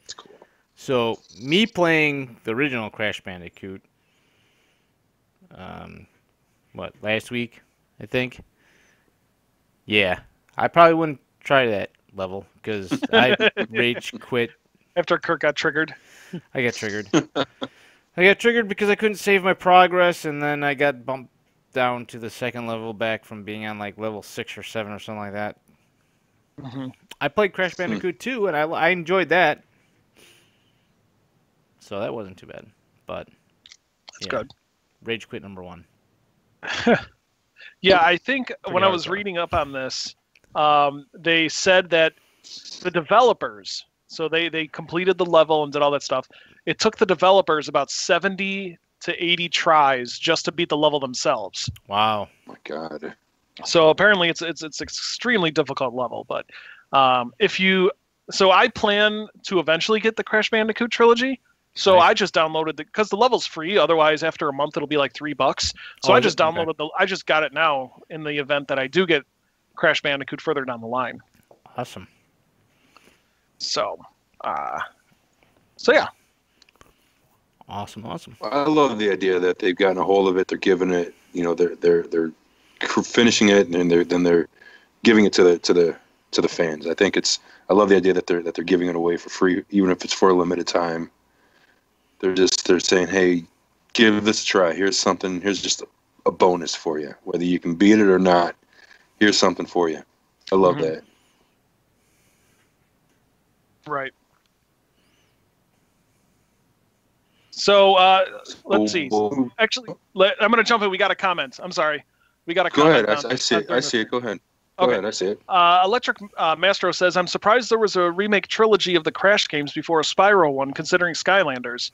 That's cool.
So, me playing the original Crash Bandicoot, last week, I think? Yeah, I probably wouldn't try that level because I rage quit.
After Kirk got triggered.
I got triggered. I got triggered because I couldn't save my progress, and then I got bumped down to the second level back from being on like level 6 or 7 or something like that.
Mm-hmm.
I played Crash Bandicoot 2, and I enjoyed that. So that wasn't too bad. But
That's good.
Rage quit number 1.
Yeah, I think when I
hard,
was
though.
reading up on this, they said that the developers, so they completed the level and did all that stuff. It took the developers about 70 to 80 tries just to beat the level themselves.
Wow.
Oh my God.
So apparently it's extremely difficult level. But so I plan to eventually get the Crash Bandicoot trilogy. So
Nice.
I just downloaded because the level's free. Otherwise, after a month, it'll be like $3. So
Oh,
I
is
just
it? Okay.
downloaded I just got it now in the event that I do get Crash Bandicoot further down the line.
Awesome.
So yeah.
Awesome.
I love the idea that they've gotten a hold of it. They're giving it, they're finishing it, and they're giving it to the fans. I love the idea that they're giving it away for free, even if it's for a limited time. They're saying, hey, give this a try. Here's something. Here's just a bonus for you, whether you can beat it or not. Here's something for you. I love that.
Right. So let's see. Actually, I'm going to jump in. We got a comment. I'm sorry. We got a
Go
comment.
ahead. I see it. I see it. Go ahead. Go
Okay.
ahead. I see it.
Electric Mastro says, I'm surprised there was a remake trilogy of the Crash games before a Spyro one, considering Skylanders.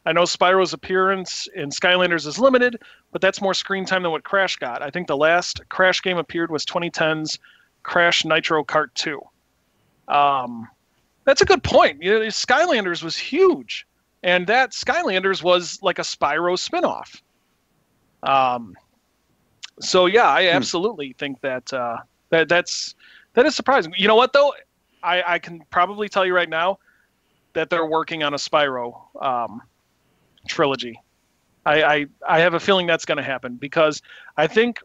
I know Spyro's appearance in Skylanders is limited, but that's more screen time than what Crash got. I think the last Crash game appeared was 2010's Crash Nitro Kart 2. That's a good point. Skylanders was huge, and that Skylanders was like a Spyro spinoff. So yeah, I absolutely think that that is surprising. You know what though? I can probably tell you right now that they're working on a Spyro trilogy. I have a feeling that's going to happen because I think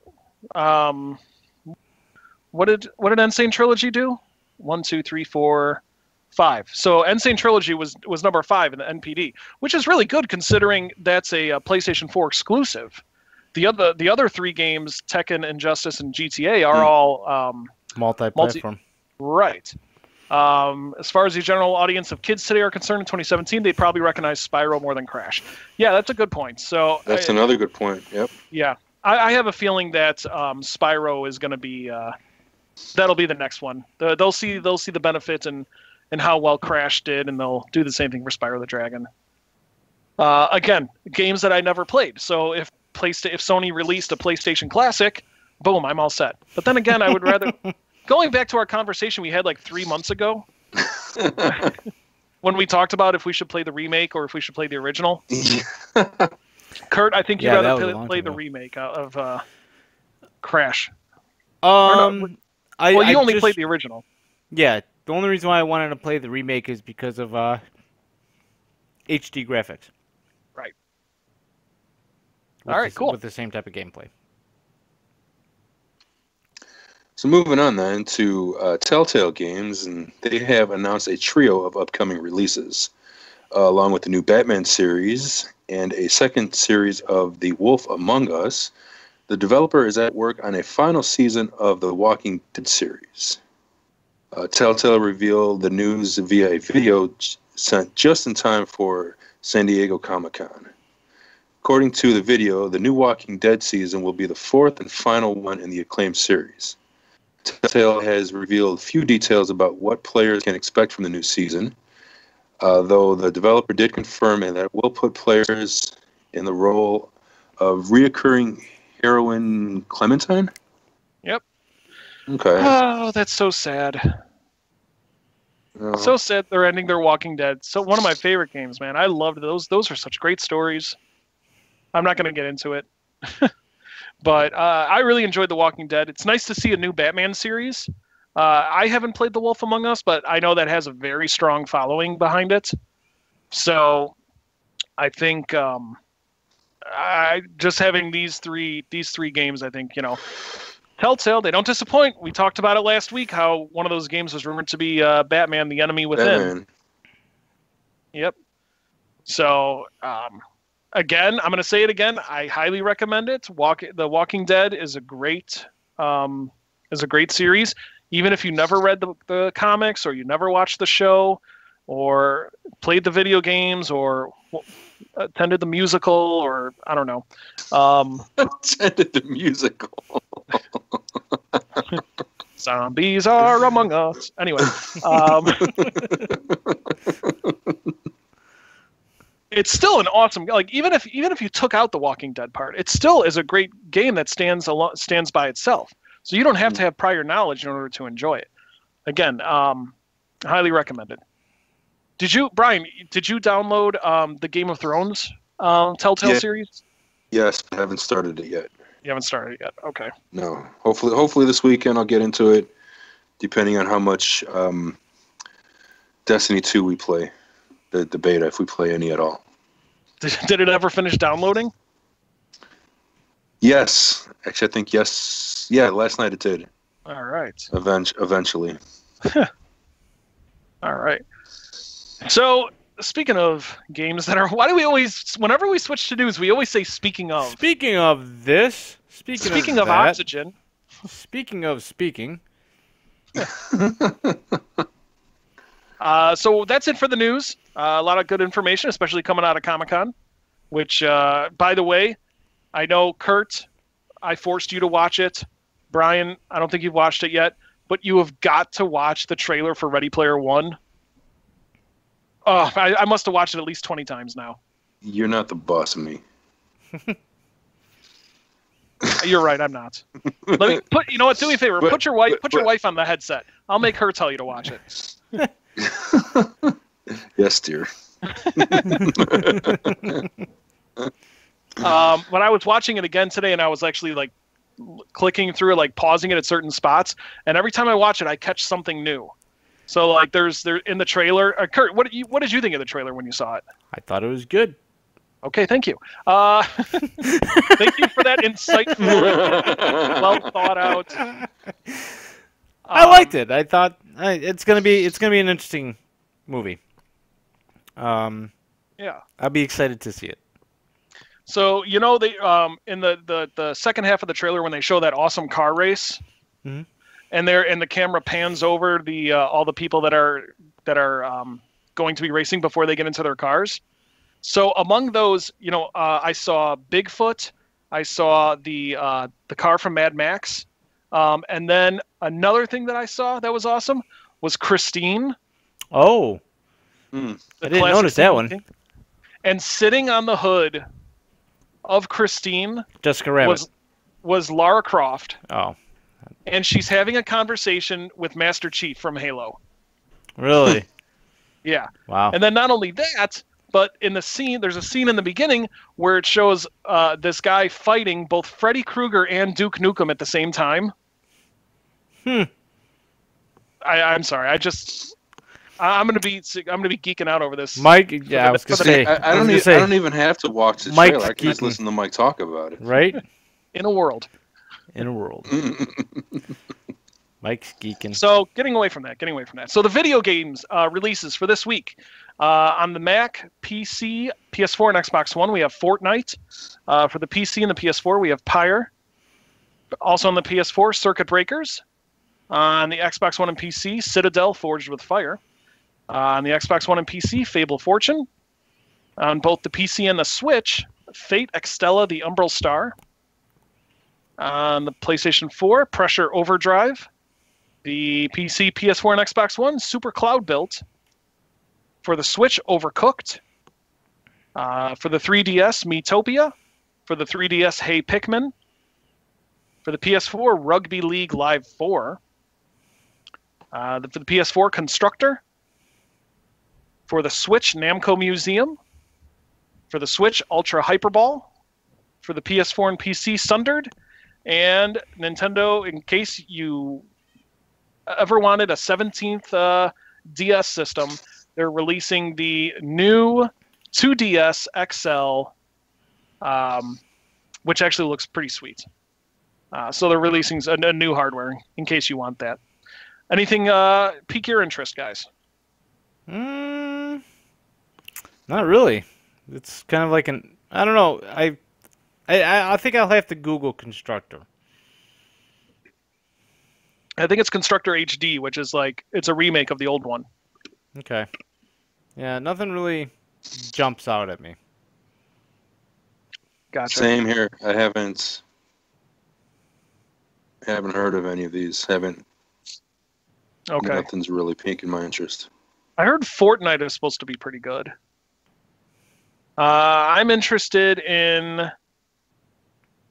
what did Insane Trilogy do? 1, 2, 3, 4, 5. So Insane Trilogy was number 5 in the NPD, which is really good considering that's a PlayStation 4 exclusive. The other 3 games, Tekken, Injustice, and GTA, are all
multi-platform.
Right. As far as the general audience of kids today are concerned, in 2017, they'd probably recognize Spyro more than Crash. Yeah, that's a good point. So
that's another good point. Yep.
Yeah, I have a feeling that Spyro is going to be that'll be the next one. They'll see the benefit and how well Crash did, and they'll do the same thing for Spyro the Dragon. Again, games that I never played. So if Sony released a PlayStation Classic, boom, I'm all set. But then again, I would rather. Going back to our conversation we had like 3 months ago, when we talked about if we should play the remake or if we should play the original. Kurt, I think you'd rather play the remake of Crash.
You
only played the original.
Yeah, the only reason why I wanted to play the remake is because of HD graphics.
Right. All right, cool.
With the same type of gameplay.
So moving on then to Telltale Games, and they have announced a trio of upcoming releases, along with the new Batman series and a second series of The Wolf Among Us. The developer is at work on a final season of the Walking Dead series. Telltale revealed the news via a video sent just in time for San Diego Comic-Con. According to the video, the new Walking Dead season will be the 4th and final one in the acclaimed series. Telltale has revealed few details about what players can expect from the new season, though the developer did confirm that it will put players in the role of reoccurring heroine Clementine?
Yep.
Okay.
Oh, that's so sad. So sad they're ending their Walking Dead. So one of my favorite games, man. I loved those. Those are such great stories. I'm not going to get into it. But I really enjoyed The Walking Dead. It's nice to see a new Batman series. I haven't played The Wolf Among Us, but I know that has a very strong following behind it. So I think just having these three games, I think, Telltale, they don't disappoint. We talked about it last week, how one of those games was rumored to be Batman, the Enemy Within.
Batman.
Yep. So, again, I'm going to say it again. I highly recommend it. The Walking Dead is a great series. Even if you never read the comics or you never watched the show or played the video games or attended the musical or I don't know.
Attended the musical.
Zombies are among us. Anyway. It's still an awesome, even if you took out the Walking Dead part, it still is a great game that stands by itself. So you don't have to have prior knowledge in order to enjoy it. Again, highly recommended. Brian, did you download the Game of Thrones Telltale series?
Yes, I haven't started it yet.
You haven't started it yet. Okay.
No. Hopefully this weekend I'll get into it, depending on how much Destiny 2 we play. The beta, if we play any at all.
Did it ever finish downloading?
Yes. Actually, I think yes. Yeah, last night it did.
All right.
Eventually.
All right. So, speaking of games that are... Why do we always... Whenever we switch to news, we always say speaking of.
Speaking of this. Speaking of that,
oxygen.
Speaking of speaking.
So that's it for the news. A lot of good information, especially coming out of Comic-Con, which, by the way, I know, Kurt, I forced you to watch it. Brian, I don't think you've watched it yet, but you have got to watch the trailer for Ready Player One. Oh, I must have watched it at least 20 times now.
You're not the boss of me.
You're right, I'm not. Let me do me a favor. Put your wife on the headset. I'll make her tell you to watch it.
Yes, dear.
When I was watching it again today, and I was actually clicking through, pausing it at certain spots, and every time I watch it, I catch something new. So there's in the trailer. Kurt, what did you think of the trailer when you saw it?
I thought it was good.
Okay, thank you. Thank you for that insightful, well thought out.
I liked it. I thought it's gonna be an interesting movie.
Yeah.
I'll be excited to see it.
So they in the second half of the trailer when they show that awesome car race,
Mhm.
and the camera pans over the all the people that are going to be racing before they get into their cars. So among those, I saw Bigfoot, I saw the car from Mad Max, and then another thing that I saw that was awesome was Christine.
Oh,
Hmm.
I didn't notice that one.
And sitting on the hood of Christine
Jessica Rabbit
was Lara Croft.
Oh,
And she's having a conversation with Master Chief from Halo.
really?
Yeah.
Wow.
And then not only that, but in the scene, there's a scene in the beginning where it shows this guy fighting both Freddy Krueger and Duke Nukem at the same time. I'm sorry. I'm gonna be geeking out over this.
Mike, yeah, I was gonna say.
I don't even have to watch the
Mike's
trailer. I can just
geeking.
listen to Mike talk about it.
Right?
In a world.
In a world. Mike's geeking.
So getting away from that. So the video games releases for this week. On the Mac, PC, PS4, and Xbox One, we have Fortnite. For the PC and the PS4, we have Pyre. Also on the PS4, Circuit Breakers. On the Xbox One and PC, Citadel Forged with Fire. On the Xbox One and PC, Fable Fortune. On both the PC and the Switch, Fate Extella, the Umbral Star. On the PlayStation 4, Pressure Overdrive. The PC, PS4, and Xbox One, Super Cloud Built. For the Switch, Overcooked. For the 3DS, Miitopia. For the 3DS, Hey Pikmin. For the PS4, Rugby League Live 4. For the PS4, Constructor. For the Switch, Namco Museum. For the Switch, Ultra Hyperball. For the PS4 and PC, Sundered. And Nintendo, in case you ever wanted a 17th DS system, they're releasing the new 2DS XL, which actually looks pretty sweet. So they're releasing a new hardware in case you want that. Anything pique your interest, guys?
Not really. It's kind of like I don't know. I think I'll have to Google Constructor.
I think it's Constructor HD, which is it's a remake of the old one.
Okay. Yeah, nothing really jumps out at me.
Gotcha.
Same here. I haven't heard of any of these.
Okay.
Nothing's really piquing my interest.
I heard Fortnite is supposed to be pretty good. I'm interested in...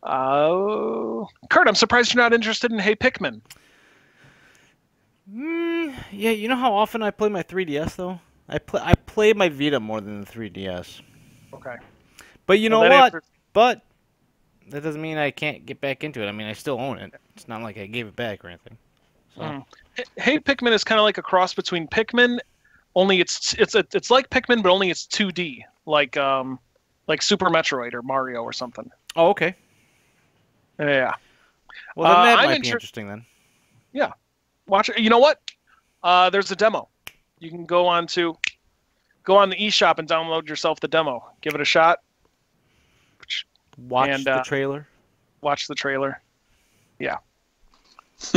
Kurt, I'm surprised you're not interested in Hey Pikmin.
Yeah, you know how often I play my 3DS, though? I play my Vita more than the 3DS.
Okay.
But you know what? But that doesn't mean I can't get back into it. I mean, I still own it. It's not like I gave it back or anything. So.
Hey Pikmin is kind of like a cross between Pikmin, only it's like Pikmin, but only it's 2D, like Super Metroid or Mario or something.
Oh, okay.
Yeah.
Well, then that might be interesting then.
Yeah. Watch it. You know what? There's a demo. You can go on the eShop and download yourself the demo. Give it a shot.
Watch the trailer.
Watch the trailer. Yeah.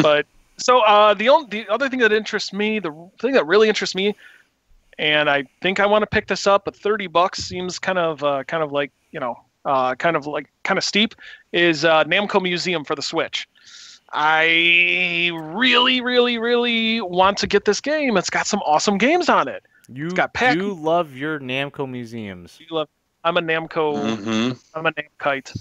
But so the other thing that interests me, the thing that really interests me, and I think I want to pick this up, but $30 seems kind of steep, is Namco Museum for the Switch. I really, really, really want to get this game. It's got some awesome games on it.
You love your Namco museums.
I'm a Namco.
Mm-hmm.
I'm a Namkite.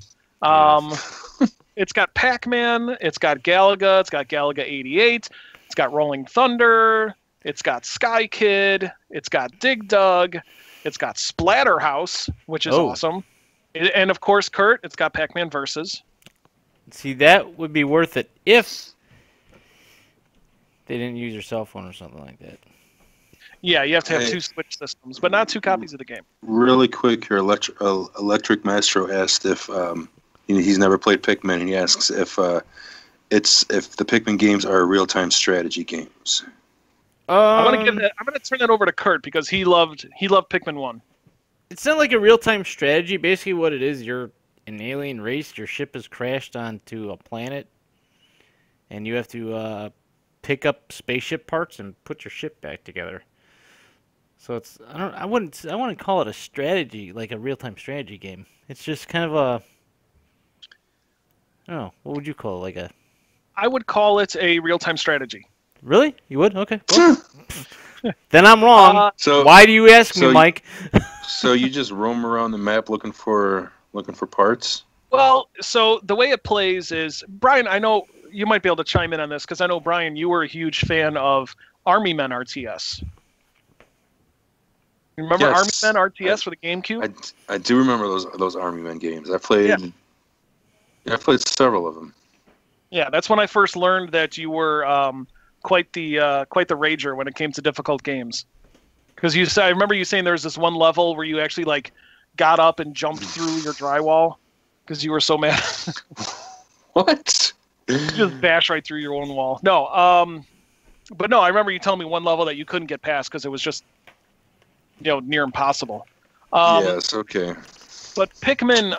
It's got Pac-Man. It's got Galaga. It's got Galaga 88. It's got Rolling Thunder. It's got Sky Kid. It's got Dig Dug. It's got Splatterhouse, which is awesome. And of course, Kurt, it's got Pac-Man Versus.
See, that would be worth it if they didn't use your cell phone or something like that.
Yeah, you have to have two Switch systems, but not two copies of the game.
Really quick here, Electric Maestro asked if he's never played Pikmin, and he asks if It's if the Pikmin games are real-time strategy games.
I'm gonna turn that over to Kurt because he loved Pikmin 1.
It's not like a real-time strategy. Basically, what it is, you're an alien race. Your ship has crashed onto a planet, and you have to pick up spaceship parts and put your ship back together. So it's I wouldn't call it a strategy, like a real-time strategy game. It's just kind of a, I don't know, what would you call it?
I would call it a real-time strategy.
Really? You would? Okay. Well, then I'm wrong.
So
why do you ask me, Mike?
So you just roam around the map looking for parts?
Well, so the way it plays is, Brian, I know you might be able to chime in on this because I know, Brian, you were a huge fan of Army Men RTS. You remember Army Men RTS for the GameCube?
I do remember those Army Men games. I played several of them.
Yeah, that's when I first learned that you were quite the rager when it came to difficult games. Because I remember you saying there was this one level where you actually like got up and jumped through your drywall because you were so mad.
What?
You just bash right through your own wall. No, but no, I remember you telling me one level that you couldn't get past because it was just, near impossible.
Yes, okay.
But Pikmin,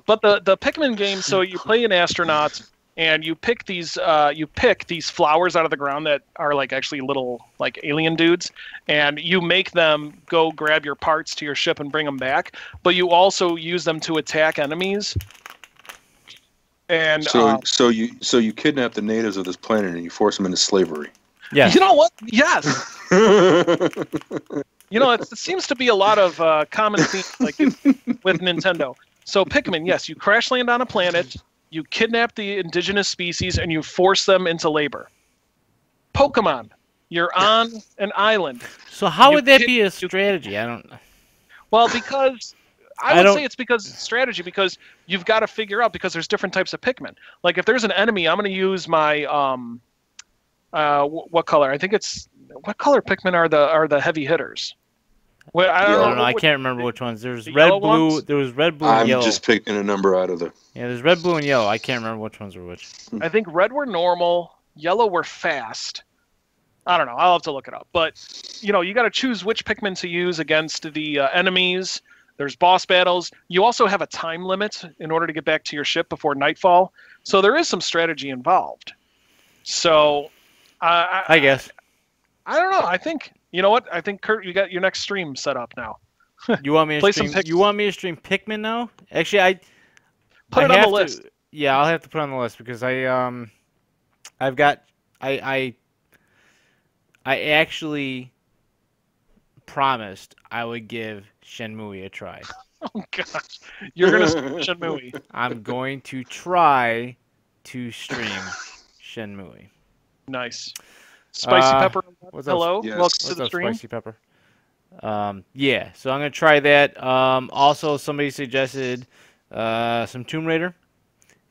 but the Pikmin game, so you play an astronaut and you pick these flowers out of the ground that are like actually little like alien dudes, and you make them go grab your parts to your ship and bring them back, but you also use them to attack enemies. And
so you kidnap the natives of this planet and you force them into slavery.
Yeah.
You know what? Yes. It seems to be a lot of common themes like with Nintendo. So Pikmin, yes, you crash land on a planet, you kidnap the indigenous species, and you force them into labor. Pokemon, you're on an island.
So how would that be a strategy? I don't.
Well, because I would say it's because strategy, because you've got to figure out, because there's different types of Pikmin. Like if there's an enemy, I'm going to use my what color? I think it's what color Pikmin are the heavy hitters. Well, I don't know.
I can't remember which ones. There's red, blue.
Ones?
There was red, blue, and yellow.
I'm just picking a number out of the.
Yeah, there's red, blue, and yellow. I can't remember which ones were which.
I think red were normal, yellow were fast. I don't know. I'll have to look it up. But you got to choose which Pikmin to use against the enemies. There's boss battles. You also have a time limit in order to get back to your ship before nightfall. So there is some strategy involved. So
I guess.
I don't know. I think, you know what? I think, Kurt, you got your next stream set up now.
You want me to stream? You want me to stream Pikmin now? Actually,
put it on the list.
Yeah, I'll have to put it on the list because I actually promised I would give Shenmue a try.
Oh gosh, you're gonna stream Shenmue.
I'm going to try to stream Shenmue.
Nice. Spicy Pepper, hello.
Yes.
Welcome to the stream.
Spicy Pepper. Yeah, so I'm going to try that. Also, somebody suggested some Tomb Raider,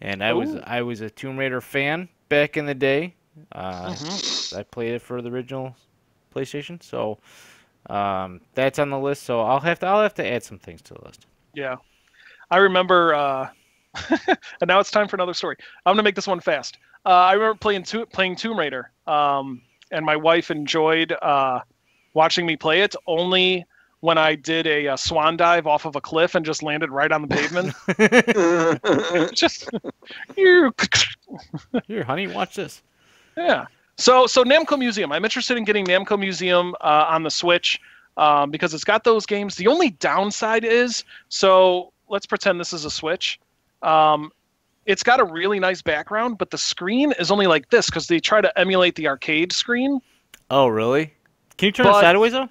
and I was a Tomb Raider fan back in the day. I played it for the original PlayStation, so that's on the list. So I'll have to add some things to the list.
Yeah, I remember. And now it's time for another story. I'm gonna make this one fast. I remember playing Tomb Raider. And my wife enjoyed watching me play it only when I did a swan dive off of a cliff and just landed right on the pavement. Just
here, honey, watch this.
Yeah. So Namco Museum. I'm interested in getting Namco Museum on the Switch because it's got those games. The only downside is, so let's pretend this is a Switch. It's got a really nice background, but the screen is only like this because they try to emulate the arcade screen.
Oh, really? Can you turn it sideways, though?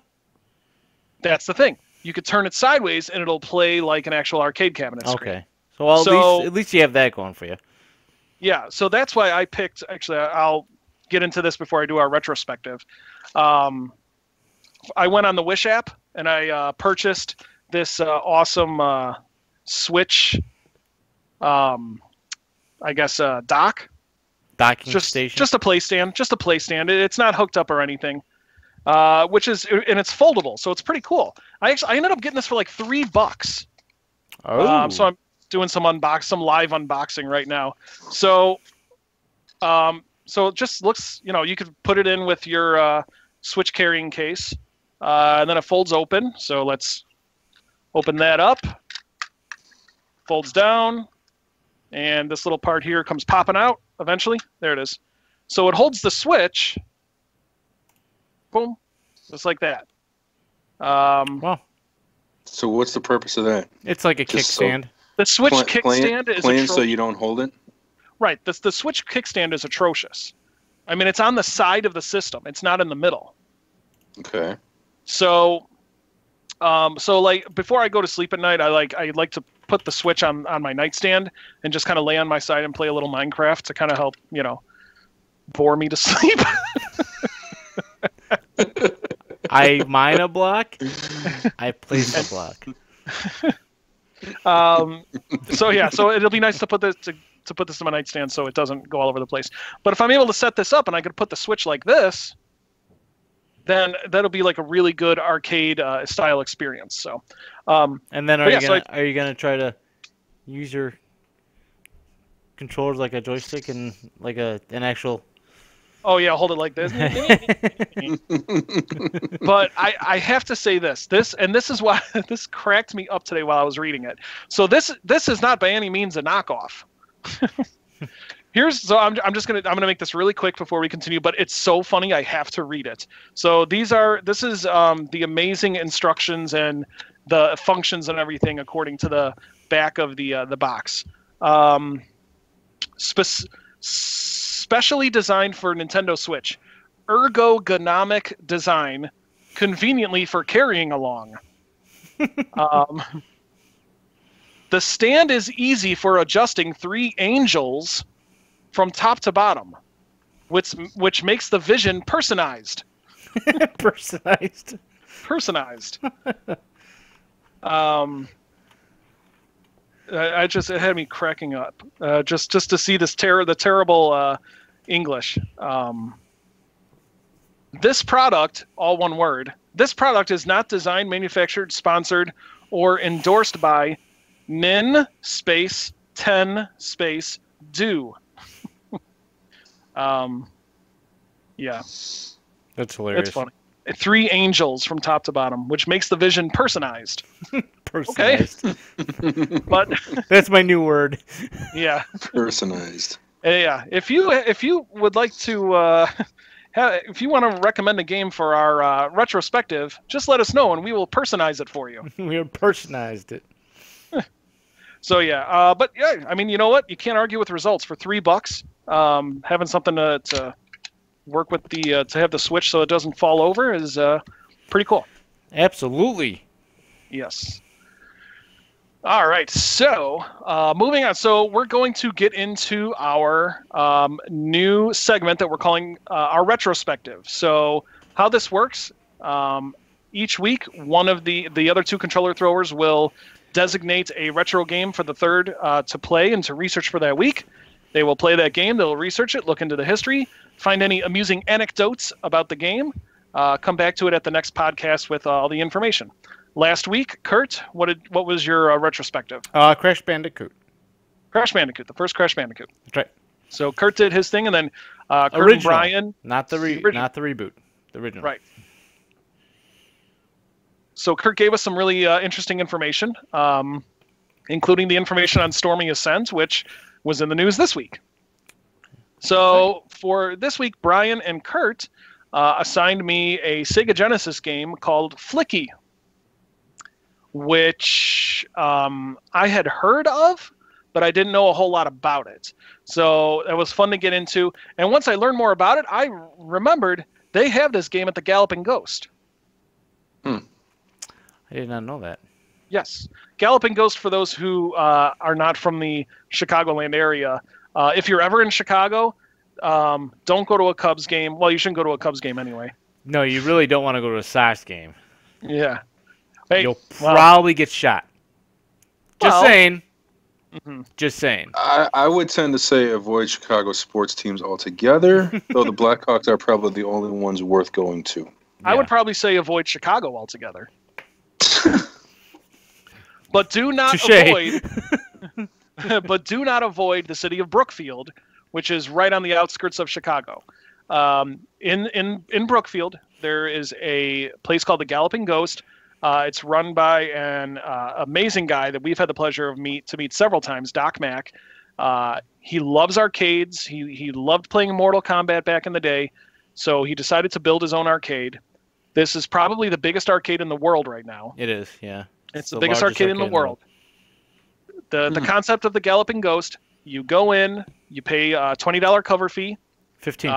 That's the thing. You could turn it sideways, and it'll play like an actual arcade cabinet screen.
Okay. So at least you have that going for you.
Yeah, so that's why I picked... Actually, I'll get into this before I do our retrospective. I went on the Wish app, and I purchased this awesome Switch... I guess
docking station.
Just a play stand. It's not hooked up or anything. Which is, and it's foldable, so it's pretty cool. I ended up getting this for like $3.
Oh.
So doing some live unboxing right now. So, so it just looks, you could put it in with your Switch carrying case, and then it folds open. So let's open that up. Folds down, and this little part here comes popping out eventually. There it is. So it holds the Switch. Boom, just like that.
Wow.
So what's the purpose of that?
It's like a kickstand.
The Switch kickstand is
plain so you don't hold it?
Right. The Switch kickstand is atrocious. I mean, it's on the side of the system. It's not in the middle.
Okay.
So, like before I go to sleep at night, I like to put the Switch on my nightstand and just kind of lay on my side and play a little Minecraft to kind of help, bore me to sleep.
I mine a block. I place a block.
So it'll be nice to put this to put this in my nightstand so it doesn't go all over the place. But if I'm able to set this up and I could put the Switch like this, then that'll be like a really good arcade style experience. So,
and then are you gonna try to use your controllers like a joystick and like an actual?
Oh yeah, hold it like this. But I have to say this is why this cracked me up today while I was reading it. So this is not by any means a knockoff. I'm gonna make this really quick before we continue, but it's so funny I have to read it. So this is the amazing instructions and the functions and everything according to the back of the box. Specially designed for Nintendo Switch, ergonomic design, conveniently for carrying along. The stand is easy for adjusting 3 angels from top to bottom, which makes the vision personalized.
Personalized.
It had me cracking up just to see this the terrible English. This product, all one word. This product is not designed, manufactured, sponsored, or endorsed by Nin space 10 space do. Yeah.
That's hilarious.
It's funny. 3 angels from top to bottom, which makes the vision personalized.
Personalized.
Okay. But
that's my new word.
Yeah.
Personalized.
Yeah. If you would like to if you want to recommend a game for our retrospective, just let us know and we will personalize it for you.
We have personalized it.
So yeah, but yeah, I mean, you know what? You can't argue with results for $3. Having something to work with to have the Switch so it doesn't fall over is pretty cool.
Absolutely.
Yes. All right, so moving on. So we're going to get into our new segment that we're calling our retrospective. So how this works, each week, one of the other 2 controller throwers will designate a retro game for the third to play and to research for that week. They will play that game, they'll research it, look into the history, find any amusing anecdotes about the game, come back to it at the next podcast with all the information. Last week, Kurt, what was your retrospective?
Crash Bandicoot.
Crash Bandicoot, the first Crash Bandicoot.
That's right.
So Kurt did his thing, and then Kurt and Brian,
not the reboot, the original.
Right. So Kurt gave us some really interesting information, including the information on Stormy Ascent, which was in the news this week. So for this week, Brian and Kurt assigned me a Sega Genesis game called Flicky, which I had heard of, but I didn't know a whole lot about it. So it was fun to get into. And once I learned more about it, I remembered they have this game at the Galloping Ghost.
I did not know that.
Yes. Galloping Ghost, for those who are not from the Chicagoland area, if you're ever in Chicago, don't go to a Cubs game. Well, you shouldn't go to a Cubs game anyway.
No, you really don't want to go to a Sox game.
Yeah. Hey,
you'll probably get shot. Just saying.
Mm-hmm.
Just saying.
I would tend to say avoid Chicago sports teams altogether, though the Blackhawks are probably the only ones worth going to. Yeah.
I would probably say avoid Chicago altogether. But do not avoid but do not avoid the city of Brookfield, which is right on the outskirts of Chicago. In Brookfield, there is a place called the Galloping Ghost. It's run by an amazing guy that we've had the pleasure of meet several times, Doc Mack. He loves arcades. He loved playing Mortal Kombat back in the day, so he decided to build his own arcade. This is probably the biggest arcade in the world right now.
It is, yeah.
It's the biggest arcade in the world. The concept of the Galloping Ghost, you go in, you pay a $20 cover fee.
15.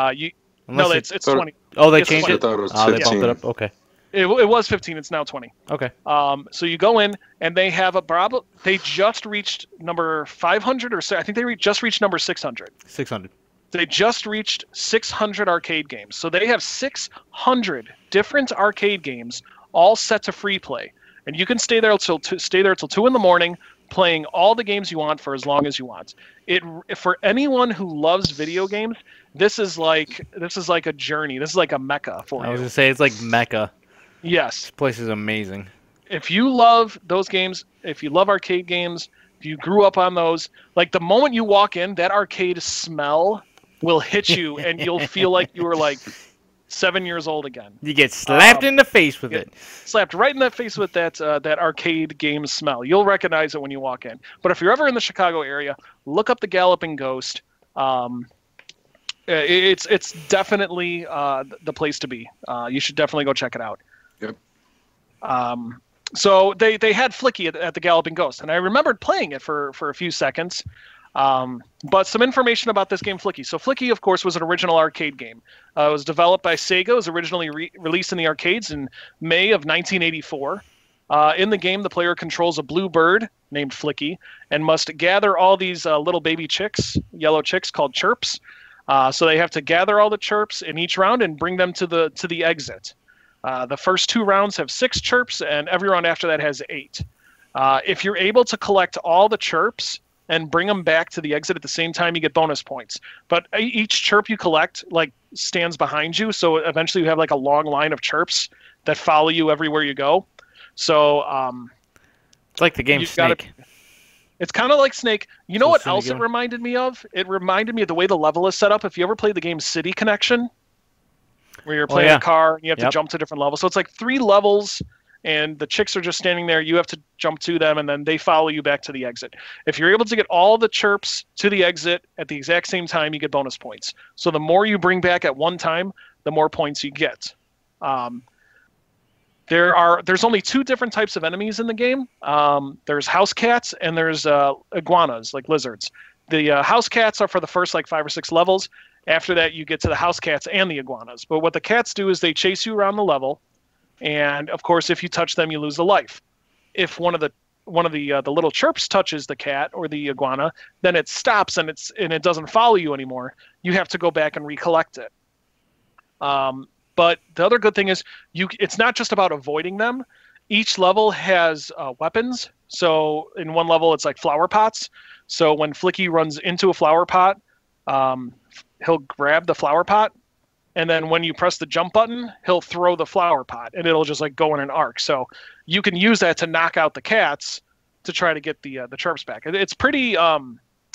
It's 20.
Oh, they
It's
changed
20.
it?
I thought it was
Oh, they
15.
bumped it up? Okay.
It was 15. It's now 20.
Okay.
So you go in, and they have they just reached number 500, or I think they just reached number 600.
600.
They just reached 600 arcade games. So they have 600 different arcade games, all set to free play, and you can stay there till 2 in the morning, playing all the games you want for as long as you want. For anyone who loves video games, this is like a journey. This is like a mecca for you.
I was gonna say it's like Mecca.
Yes.
This place is amazing.
If you love those games, if you love arcade games, if you grew up on those, like the moment you walk in, that arcade smell will hit you, and you'll feel like you were like 7 years old again.
You get slapped in the face with it.
Slapped right in the face with that arcade game smell. You'll recognize it when you walk in. But if you're ever in the Chicago area, look up the Galloping Ghost. It's definitely the place to be. You should definitely go check it out.
Yep.
So they had Flicky at the Galloping Ghost, and I remembered playing it for a few seconds. But some information about this game, Flicky. So Flicky, of course, was an original arcade game. It was developed by Sega. It was originally released in the arcades in May of 1984. In the game, the player controls a blue bird named Flicky and must gather all these little baby chicks, yellow chicks called chirps. So they have to gather all the chirps in each round and bring them to the exit. The first 2 rounds have 6 chirps, and every round after that has 8. If you're able to collect all the chirps and bring them back to the exit at the same time, you get bonus points. But each chirp you collect stands behind you, so eventually you have like a long line of chirps that follow you everywhere you go. So
it's like the game Snake.
It's kind of like Snake. You know what else
game.
it reminded me of? It reminded me of the way the level is set up. If you ever played the game City Connection, where you're playing a car and you have to jump to different levels. So it's like 3 levels, and the chicks are just standing there. You have to jump to them, and then they follow you back to the exit. If you're able to get all the chirps to the exit at the exact same time, you get bonus points. So the more you bring back at one time, the more points you get. There's only 2 different types of enemies in the game. There's house cats and there's iguanas, like lizards. The house cats are for the first 5 or 6 levels. After that, you get to the house cats and the iguanas. But what the cats do is they chase you around the level, and of course, if you touch them, you lose a life. If one of the little chirps touches the cat or the iguana, then it stops and it doesn't follow you anymore. You have to go back and recollect it. But the other good thing is it's not just about avoiding them. Each level has weapons. So in one level, it's like flower pots. So when Flicky runs into a flower pot, he'll grab the flower pot, and then when you press the jump button, he'll throw the flower pot, and it'll just go in an arc. So you can use that to knock out the cats to try to get the chirps back. It's pretty.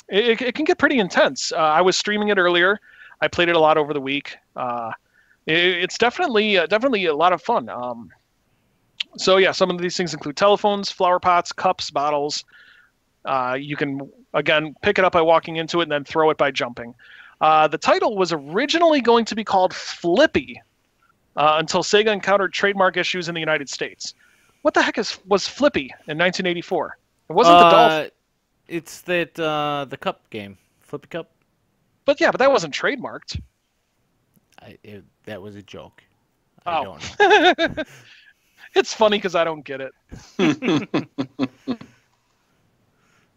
It can get pretty intense. I was streaming it earlier. I played it a lot over the week. It's definitely a lot of fun. So yeah, some of these things include telephones, flower pots, cups, bottles. You can again pick it up by walking into it and then throw it by jumping. The title was originally going to be called Flippy until Sega encountered trademark issues in the United States. What the heck was Flippy in 1984? It wasn't the Dolphin.
It's the cup game, Flippy Cup.
But that wasn't trademarked.
That was a joke.
I don't know. It's funny because I don't get it.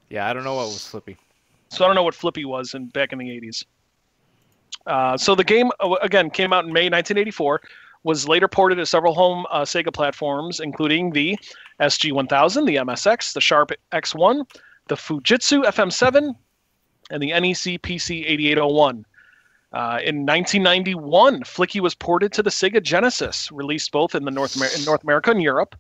Yeah, I don't know what was Flippy.
So I don't know what Flippy was back in the 80s. So the game, again, came out in May 1984, was later ported to several home Sega platforms, including the SG-1000, the MSX, the Sharp X1, the Fujitsu FM7, and the NEC PC-8801. In 1991, Flicky was ported to the Sega Genesis, released both in North America and Europe.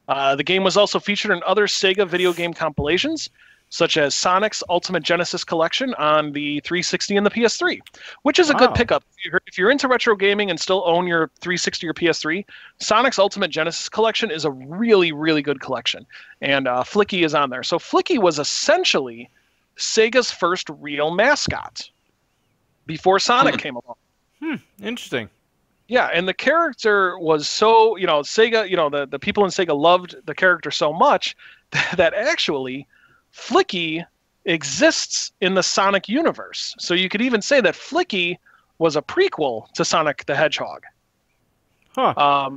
The game was also featured in other Sega video game compilations, such as Sonic's Ultimate Genesis Collection on the 360 and the PS3, which is a good
Wow.
pickup. If you're into retro gaming and still own your 360 or PS3, Sonic's Ultimate Genesis Collection is a really, really good collection. And Flicky is on there. So Flicky was essentially Sega's first real mascot before Sonic came along.
Interesting.
Yeah, and the character was so, Sega, the people in Sega loved the character so much that actually Flicky exists in the Sonic universe. So you could even say that Flicky was a prequel to Sonic the Hedgehog.
Huh.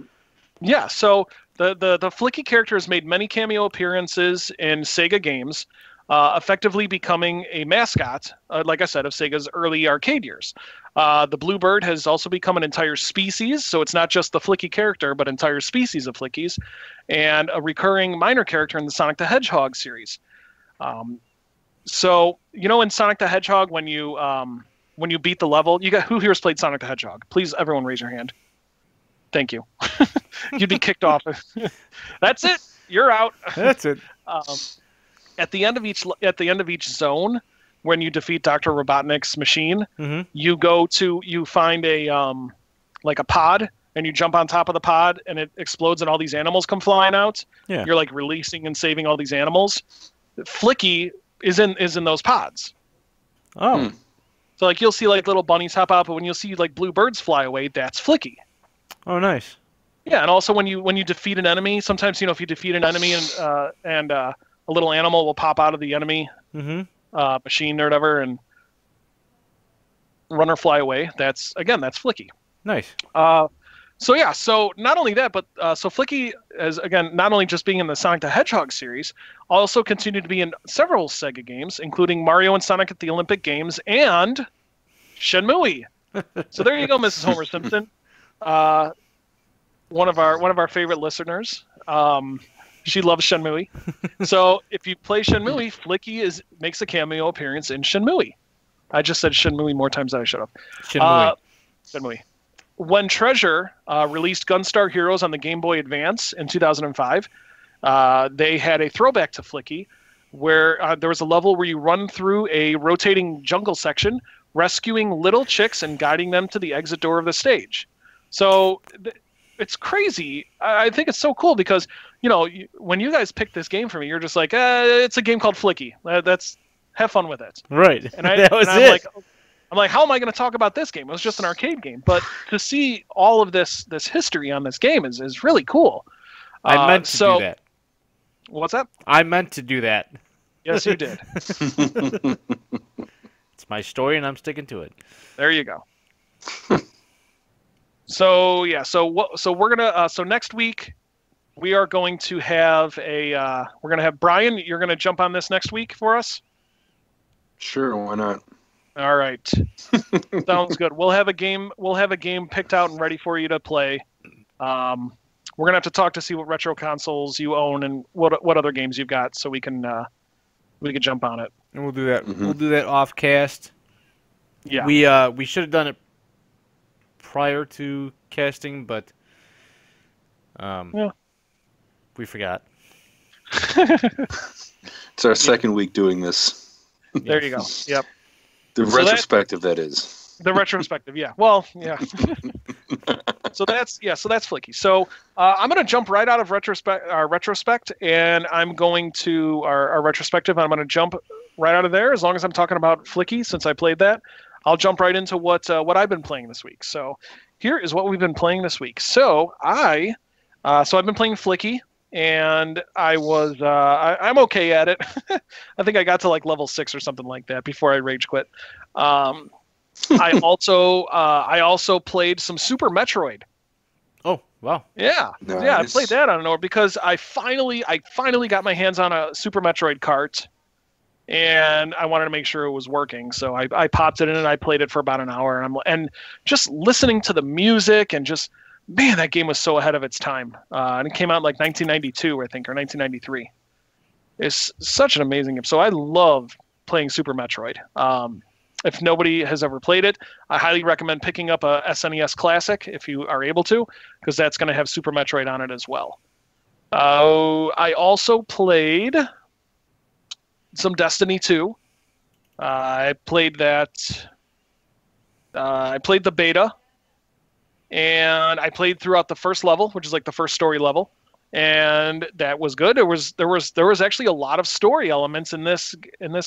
Yeah, so the Flicky character has made many cameo appearances in Sega games, effectively becoming a mascot, like I said, of Sega's early arcade years. The Bluebird has also become an entire species, so it's not just the Flicky character, but entire species of Flickies, and a recurring minor character in the Sonic the Hedgehog series. So, in Sonic the Hedgehog, when you beat the level, who here has played Sonic the Hedgehog? Please, everyone raise your hand. Thank you. You'd be kicked off. That's it. You're out.
That's it.
At the end of each zone, when you defeat Dr. Robotnik's machine, you find a pod, and you jump on top of the pod, and it explodes, and all these animals come flying out.
Yeah.
You're like releasing and saving all these animals. Flicky is in those pods.
Oh.
So like you'll see like little bunnies hop out, but when you'll see like blue birds fly away, that's Flicky.
Oh, nice.
Yeah, and also when you defeat an enemy, sometimes if you defeat an enemy and a little animal will pop out of the enemy machine or whatever and run or fly away. That's Flicky.
Nice.
So not only that, but so Flicky is, again, not only just being in the Sonic the Hedgehog series, also continued to be in several Sega games, including Mario and Sonic at the Olympic Games and Shenmue. So there you go, Mrs. Homer Simpson. One of our favorite listeners. She loves Shenmue. So if you play Shenmue, Flicky makes a cameo appearance in Shenmue. I just said Shenmue more times than I should have. Shenmue. When Treasure released Gunstar Heroes on the Game Boy Advance in 2005, they had a throwback to Flicky where there was a level where you run through a rotating jungle section, rescuing little chicks and guiding them to the exit door of the stage. So it's crazy. I think it's so cool because, when you guys picked this game for me, you're just like, it's a game called Flicky. Have fun with it.
Right.
And I'm like, how am I going to talk about this game? It was just an arcade game. But to see all of this history on this game is really cool.
I meant to do that.
What's that?
I meant to do that.
Yes, you did.
It's my story, and I'm sticking to it.
There you go. So yeah, so we're gonna so next week we are going to have we're gonna have Brian. You're gonna jump on this next week for us.
Sure, why not?
All right, sounds good. We'll have a game picked out and ready for you to play. We're gonna have to talk to see what retro consoles you own and what other games you've got, so we can jump on it.
And we'll do that. We'll do that off cast.
Yeah.
We should have done it prior to casting, but we forgot.
It's our second week doing this.
There you go. Yep.
The retrospective, that is.
The retrospective, yeah. Well, yeah. So that's Flicky. So I'm going to jump right out of retrospect, and I'm going to our retrospective. I'm going to jump right out of there. As long as I'm talking about Flicky, since I played that, I'll jump right into what I've been playing this week. So here is what we've been playing this week. So I've been playing Flicky, and I'm okay at it. I think I got to like level 6 or something like that before I rage quit. I also played some Super Metroid.
Oh, wow.
Yeah.
Nice.
Yeah, I played that on an order because I finally got my hands on a Super Metroid cart, and I wanted to make sure it was working. So I popped it in and I played it for about an hour, and just listening to the music and just, man, that game was so ahead of its time. And it came out in like 1992, I think, or 1993. It's such an amazing game. So I love playing Super Metroid. If nobody has ever played it, I highly recommend picking up a SNES Classic if you are able to, because that's going to have Super Metroid on it as well. I also played some Destiny 2. I played that. I played the beta, and I played throughout the first level, which is like the first story level, and that was good. There was actually a lot of story elements in this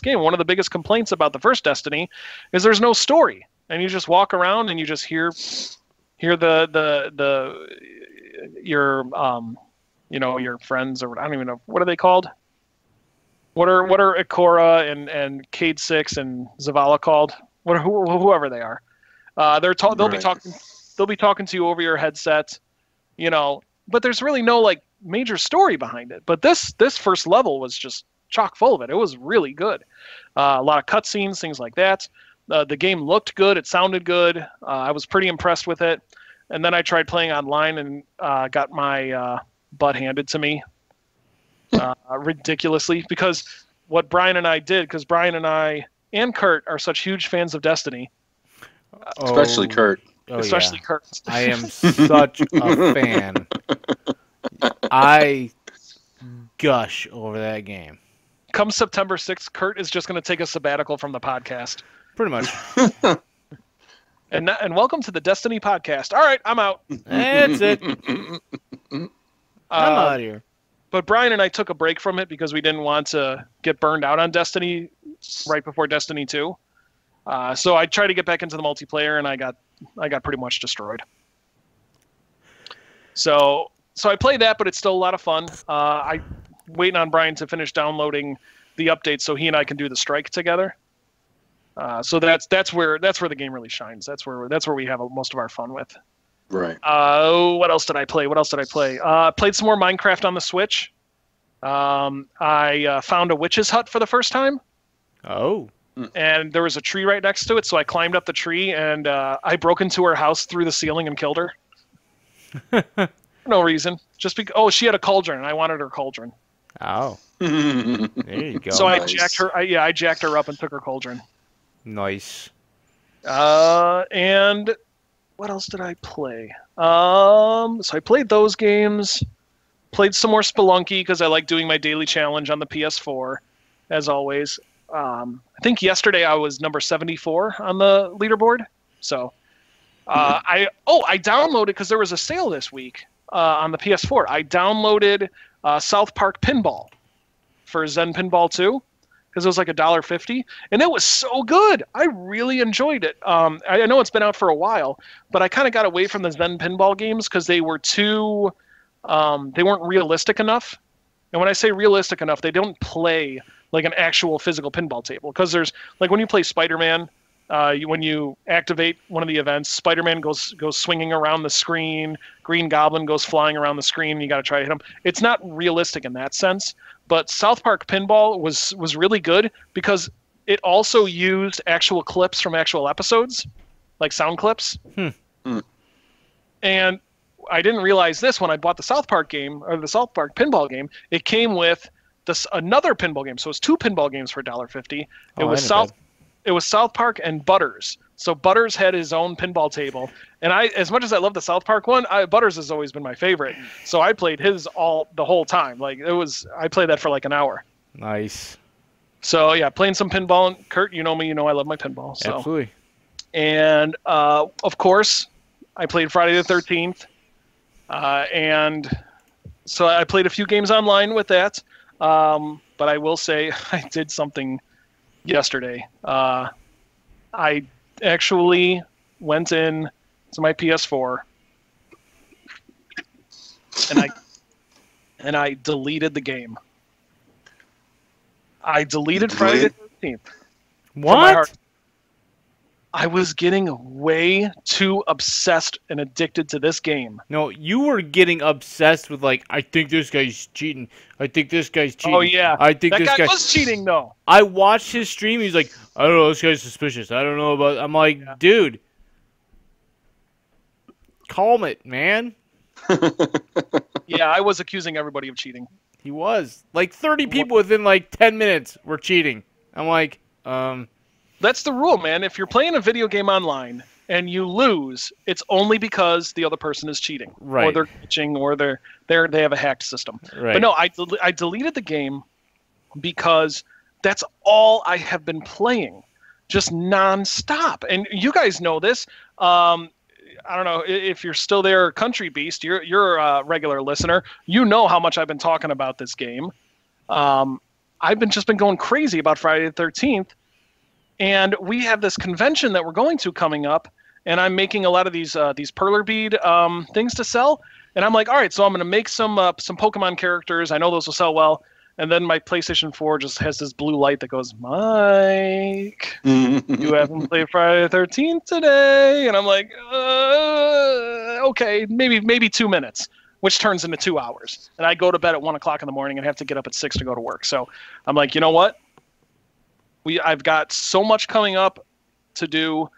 game. One of the biggest complaints about the first Destiny is there's no story, and you just walk around and you just hear your your friends, or I don't even know, what are they called? What are Ikora and Cade 6 and Zavala called? Whoever they are. They'll be talking to you over your headset, but there's really no like major story behind it. But this first level was just chock full of it. It was really good. A lot of cutscenes, things like that. The game looked good. It sounded good. I was pretty impressed with it. And then I tried playing online and got my butt handed to me ridiculously, because what Brian and I did, because Brian and I and Kurt are such huge fans of Destiny.
Especially Kurt.
Especially Kurt.
I am such a fan. I gush over that game.
Come September 6th, Kurt is just going to take a sabbatical from the podcast.
Pretty much.
And welcome to the Destiny podcast. All right, I'm out.
That's it. I'm out of here.
But Brian and I took a break from it because we didn't want to get burned out on Destiny right before Destiny 2. So I tried to get back into the multiplayer, and I got pretty much destroyed. So I played that, but it's still a lot of fun. I'm waiting on Brian to finish downloading the updates so he and I can do the strike together. So that's where the game really shines. That's where we have most of our fun with.
Right.
What else did I play? Played some more Minecraft on the Switch. I found a witch's hut for the first time.
Oh.
And there was a tree right next to it, so I climbed up the tree and I broke into her house through the ceiling and killed her. For no reason. Just because she had a cauldron and I wanted her cauldron.
Oh. There you go.
So I jacked her. I jacked her up and took her cauldron.
Nice.
And what else did I play? So I played those games. Played some more Spelunky because I like doing my daily challenge on the PS4, as always. I think yesterday I was number 74 on the leaderboard. So I downloaded, because there was a sale this week on the PS4. I downloaded South Park Pinball for Zen Pinball 2. Because it was like $1.50, and it was so good. I really enjoyed it. I know it's been out for a while, but I kind of got away from the Zen pinball games because they were too, they weren't realistic enough. And when I say realistic enough, they don't play like an actual physical pinball table. Because there's, like when you play Spider-Man, when you activate one of the events, Spider-Man goes swinging around the screen, Green Goblin goes flying around the screen, you got to try to hit him. It's not realistic in that sense. But South Park Pinball was really good because it also used actual clips from actual episodes, like sound clips. And I didn't realize this when I bought the South Park game, or the South Park Pinball game. It came with another pinball game, so it was 2 pinball games for $1.50. It was South Park and Butters. So Butters had his own pinball table, and as much as I love the South Park one, Butters has always been my favorite. So I played his the whole time. I played that for like an hour.
Nice.
So yeah, playing some pinball. And Kurt, you know me, I love my pinball. So.
Absolutely.
And of course, I played Friday the 13th, and so I played a few games online with that. But I will say I did something yesterday. I actually went in to my PS4 and I deleted the game. I deleted Friday the 13th.
What?
I was getting way too obsessed and addicted to this game.
No, you were getting obsessed with, like, I think this guy's cheating. I think this guy's cheating.
Oh, yeah.
I think
that guy was cheating, though.
I watched his stream. He's like, I don't know, this guy's suspicious. I don't know about... I'm like, dude. Calm it, man.
Yeah, I was accusing everybody of cheating.
He was. Like, 30 people within, like, 10 minutes were cheating. I'm like,
That's the rule, man. If you're playing a video game online and you lose, it's only because the other person is cheating,
right?
Or they're glitching, or they have a hacked system.
Right.
But no, I deleted the game because That's all I have been playing, just nonstop. And you guys know this. I don't know if you're still there, Country Beast. You're a regular listener. You know how much I've been talking about this game. I've just been going crazy about Friday the 13th, and we have this convention that we're going to coming up, and I'm making a lot of these perler bead things to sell. And I'm like, all right, so I'm going to make some Pokemon characters. I know those will sell well. And then my PlayStation 4 just has this blue light that goes, Mike, you haven't played Friday the 13th today. And I'm like, okay, maybe 2 minutes, which turns into 2 hours. And I go to bed at 1 o'clock in the morning and have to get up at 6 to go to work. So I'm like, you know what? I've got so much coming up to do.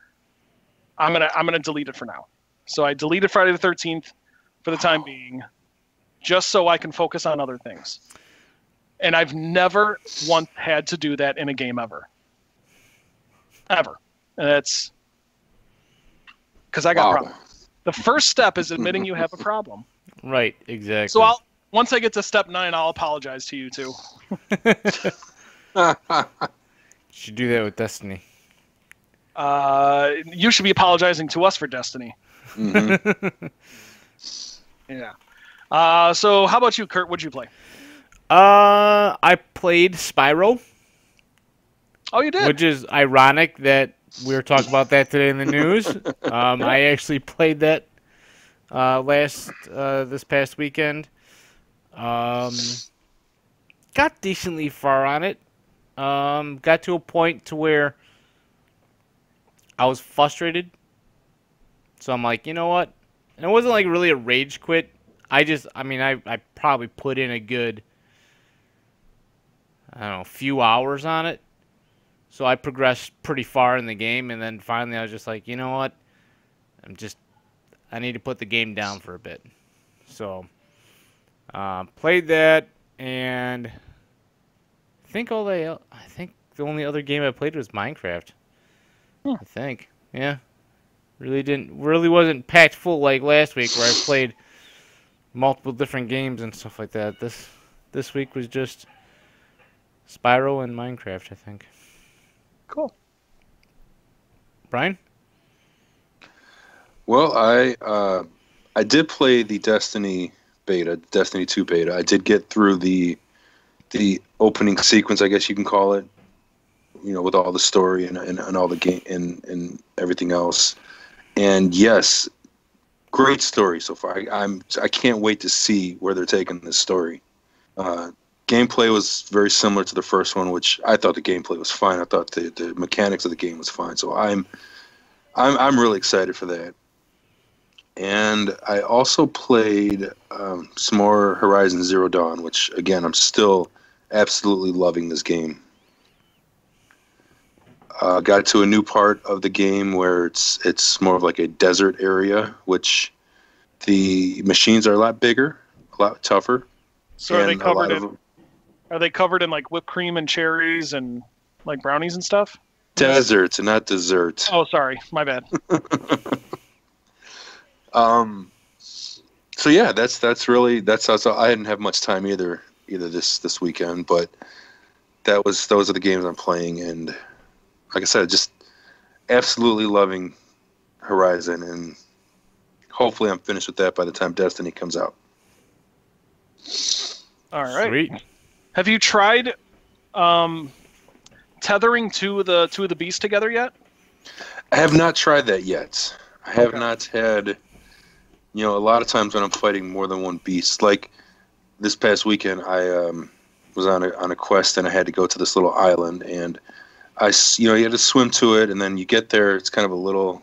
I'm gonna delete it for now. So I deleted Friday the 13th for the time being, just so I can focus on other things. And I've never once had to do that in a game ever. Ever. And that's because I got problems. The first step is admitting you have a problem.
Right, exactly.
So once I get to step 9, I'll apologize to you too.
Should do that with Destiny.
You should be apologizing to us for Destiny.
Mm-hmm.
Yeah. So how about you, Kurt? What'd you play?
I played Spyro.
Oh, you did?
Which is ironic that we were talking about that today in the news. I actually played that this past weekend. Got decently far on it. Got to a point to where I was frustrated. So I'm like, you know what? And it wasn't like really a rage quit. I probably put in a good, few hours on it. So I progressed pretty far in the game, and then finally I was just like, you know what? I need to put the game down for a bit. So, played that, and I think the only other game I played was Minecraft. I think, yeah. Really wasn't packed full like last week where I played multiple different games and stuff like that. This week was just Spyro and Minecraft, I think.
Cool.
Brian?
Well, I did play the Destiny 2 beta. I did get through the opening sequence, I guess you can call it, with all the story and all the game and everything else. And yes, great story so far. I can't wait to see where they're taking this story. Gameplay was very similar to the first one, which I thought the gameplay was fine. I thought the mechanics of the game was fine. So I'm really excited for that. And I also played some more Horizon Zero Dawn, which again I'm still absolutely loving this game. Got to a new part of the game where it's more of like a desert area, which the machines are a lot bigger, a lot tougher.
So are they covered in like whipped cream and cherries and like brownies and stuff?
Deserts and not dessert.
Oh, sorry, my bad.
So yeah, that's also I didn't have much time either this weekend, but those are the games I'm playing, and like I said, just absolutely loving Horizon, and hopefully I'm finished with that by the time Destiny comes out.
All right.
Sweet.
Have you tried tethering two of the beasts together yet?
I have not tried that yet. I have not had, a lot of times when I'm fighting more than one beast, like this past weekend, I was on a quest and I had to go to this little island, and you had to swim to it, and then you get there. It's kind of a little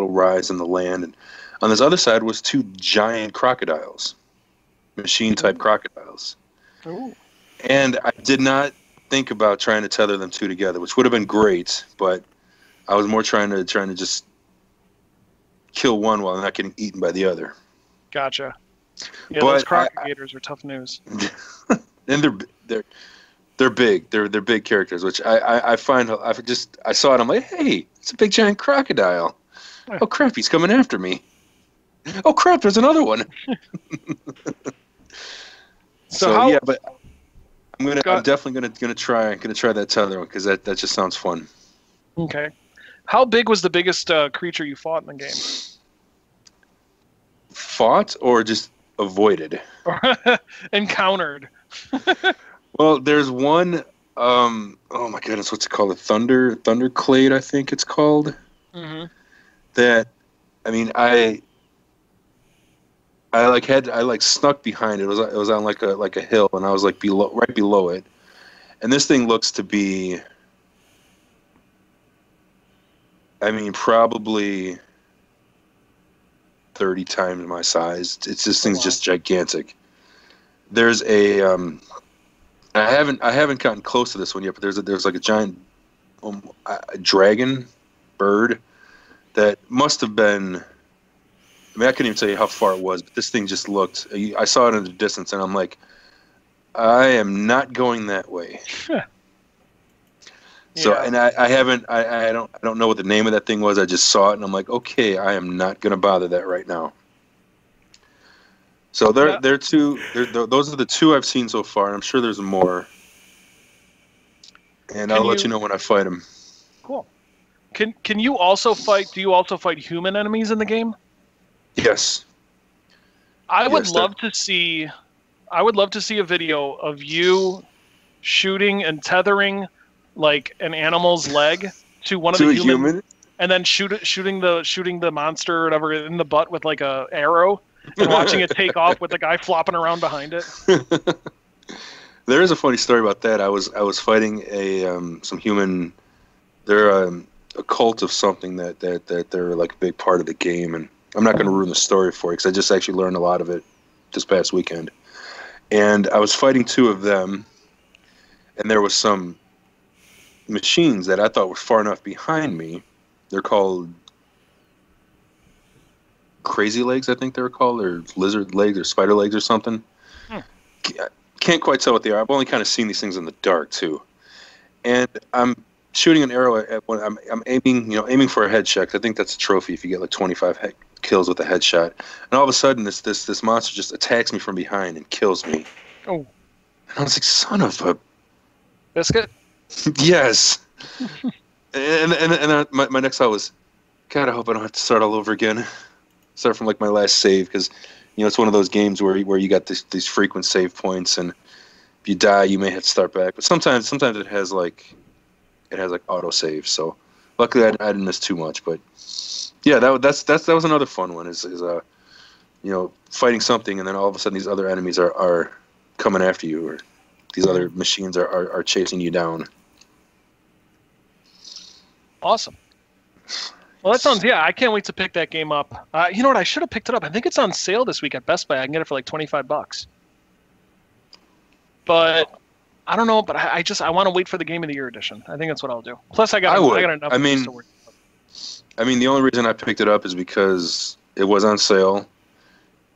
rise in the land, and on this other side was 2 giant crocodiles, machine-type crocodiles.
Ooh.
And I did not think about trying to tether them 2 together, which would have been great, but I was more trying to just kill one while not getting eaten by the other.
Gotcha. Yeah,
but
those crocodiles are tough news.
And they're big. They're big characters, which I find I saw it. I'm like, hey, it's a big giant crocodile. Oh crap, he's coming after me. Oh crap, there's another one. So yeah, but I'm definitely gonna try that tether one because that just sounds fun.
Okay. How big was the biggest creature you fought in the game?
Fought or just avoided?
Encountered.
Well, there's one. Oh my goodness, what's it called? A thunderclade, I think it's called.
Mm-hmm.
That, I mean, I snuck behind it. It was on like a hill, and I was like right below it. And this thing looks to be, I mean, probably 30 times my size. This thing's just gigantic. There's a I haven't gotten close to this one yet, but there's like a giant a dragon bird that must have been. I mean, I couldn't even tell you how far it was, but this thing just looked. I saw it in the distance, and I'm like, I am not going that way. So, and I don't know what the name of that thing was. I just saw it, and I'm like, okay, I am not going to bother that right now. So those are the two I've seen so far, and I'm sure there's more. And I'll let you know when I fight them.
Cool. Can you also fight? Do you also fight human enemies in the game?
Yes.
I would love to see a video of you shooting and tethering like an animal's leg to one of the human, and then shooting the monster or whatever in the butt with like a arrow, and watching it take off with the guy flopping around behind it.
There is a funny story about that. I was fighting some human. They're a cult of something that they're like a big part of the game, and I'm not going to ruin the story for you because I just actually learned a lot of it this past weekend. And I was fighting two of them, and there was some machines that I thought were far enough behind me. They're called crazy legs, I think they were called, or lizard legs, or spider legs, or something. Can't quite tell what they are. I've only kind of seen these things in the dark too. And I'm shooting an arrow at one. I'm aiming for a headshot. I think that's a trophy if you get like 25 kills with a headshot. And all of a sudden, this monster just attacks me from behind and kills me.
Oh!
And I was like, son of a
biscuit.
Yes. and my next thought was, God, I hope I don't have to start all over again. Start from like my last save, because it's one of those games where you got these frequent save points, and if you die, you may have to start back. But sometimes it has like auto save. So luckily, I didn't miss too much. But yeah, that was another fun one. Is fighting something, and then all of a sudden these other enemies are coming after you, or these other machines are chasing you down.
Awesome. Well, that sounds, I can't wait to pick that game up. You know what? I should have picked it up. I think it's on sale this week at Best Buy. I can get it for like $25. But I don't know. But I want to wait for the Game of the Year edition. I think that's what I'll do. Plus, I got enough. I mean,
the only reason I picked it up is because it was on sale,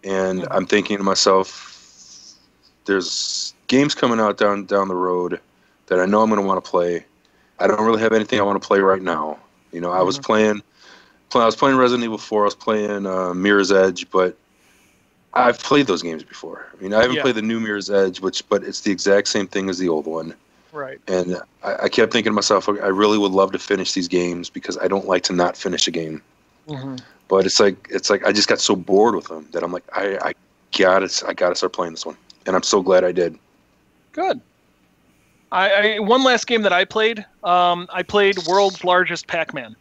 and I'm thinking to myself, there's games coming out down the road that I know I'm going to want to play. I don't really have anything I want to play right now. I was playing Resident Evil 4. I was playing Mirror's Edge, but I've played those games before. I mean, I haven't played the new Mirror's Edge, but it's the exact same thing as the old one.
Right.
And I kept thinking to myself, I really would love to finish these games because I don't like to not finish a game. Mm-hmm. But it's like I just got so bored with them that I'm like, I gotta start playing this one, and I'm so glad I did.
Good. One last game that I played World's Largest Pac-Man.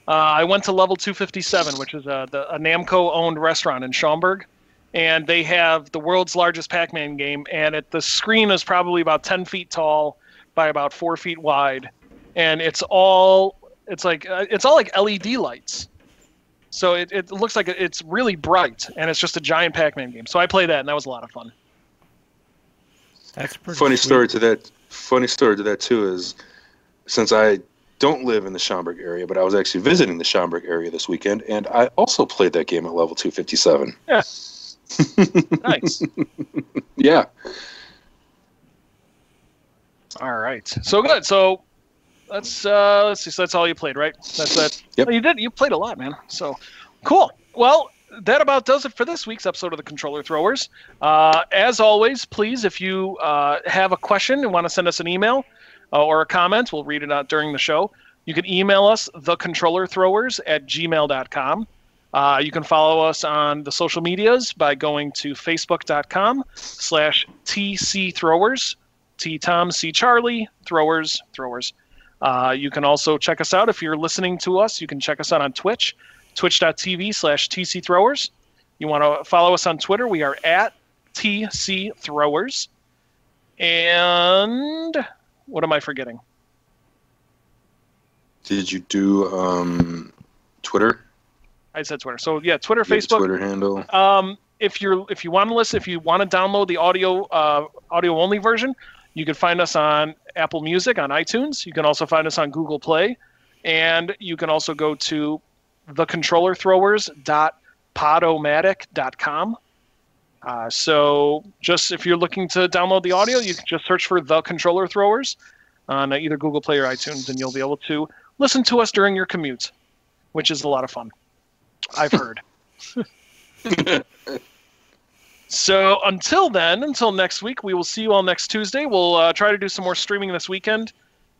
I went to level 257, which is a Namco-owned restaurant in Schaumburg, and they have the world's largest Pac-Man game, and the screen is probably about 10 feet tall by about 4 feet wide, and it's all like LED lights. So it looks like it's really bright, and it's just a giant Pac-Man game. So I played that, and that was a lot of fun.
That's pretty
funny
sweet.
Funny story to that too is, since I don't live in the Schaumburg area, but I was actually visiting the Schaumburg area this weekend, and I also played that game at level 257.
Yeah. Nice.
Yeah.
All right. So good. So let's see. So that's all you played, right? That's that.
Yep.
Well, you did. You played a lot, man. So cool. Well, that about does it for this week's episode of the Controller Throwers. As always, please, if you have a question and want to send us an email or a comment, we'll read it out during the show. You can email us, thecontrollerthrowers@gmail.com. You can follow us on the social medias by going to facebook.com/TCThrowers, T Tom, C Charlie, Throwers. You can also check us out if you're listening to us. You can check us out on Twitch, twitch.tv/TCThrowers. You want to follow us on Twitter, we are at TCThrowers. And what am I forgetting?
Did you do Twitter?
I said Twitter. So yeah, Twitter, Facebook.
Twitter handle.
If you want to listen, if you want to download the audio only version, you can find us on Apple Music, on iTunes. You can also find us on Google Play, and you can also go to thecontrollerthrowers.podomatic.com. So just if you're looking to download the audio, you can just search for The Controller Throwers on either Google Play or iTunes, and you'll be able to listen to us during your commute, which is a lot of fun, I've heard. So until next week, we will see you all next Tuesday. We'll try to do some more streaming this weekend,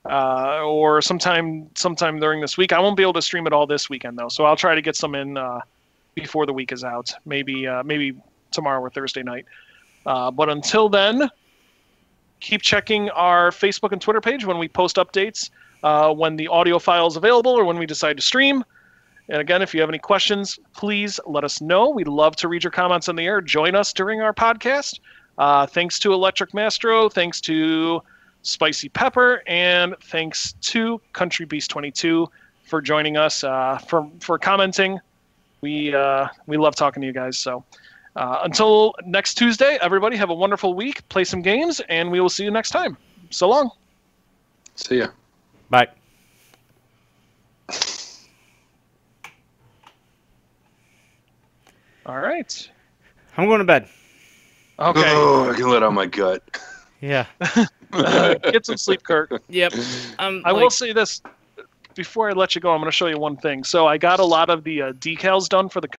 or sometime during this week. I won't be able to stream it all this weekend, though, so I'll try to get some in before the week is out, maybe tomorrow or Thursday night. But until then, keep checking our Facebook and Twitter page when we post updates, when the audio file is available or when we decide to stream. And again, if you have any questions, please let us know. We'd love to read your comments on the air. Join us during our podcast. Thanks to Electric Mastro, thanks to Spicy Pepper, and thanks to Country Beast 22 for joining us, for commenting. We love talking to you guys. So until next Tuesday, everybody have a wonderful week. Play some games, and we will see you next time. So long.
See ya.
Bye.
All right.
I'm going to bed.
Okay.
Oh, I can let out my gut.
Yeah.
Get some sleep, Kurt.
Yep.
I will say this before I let you go. I'm going to show you one thing. So I got a lot of the decals done for the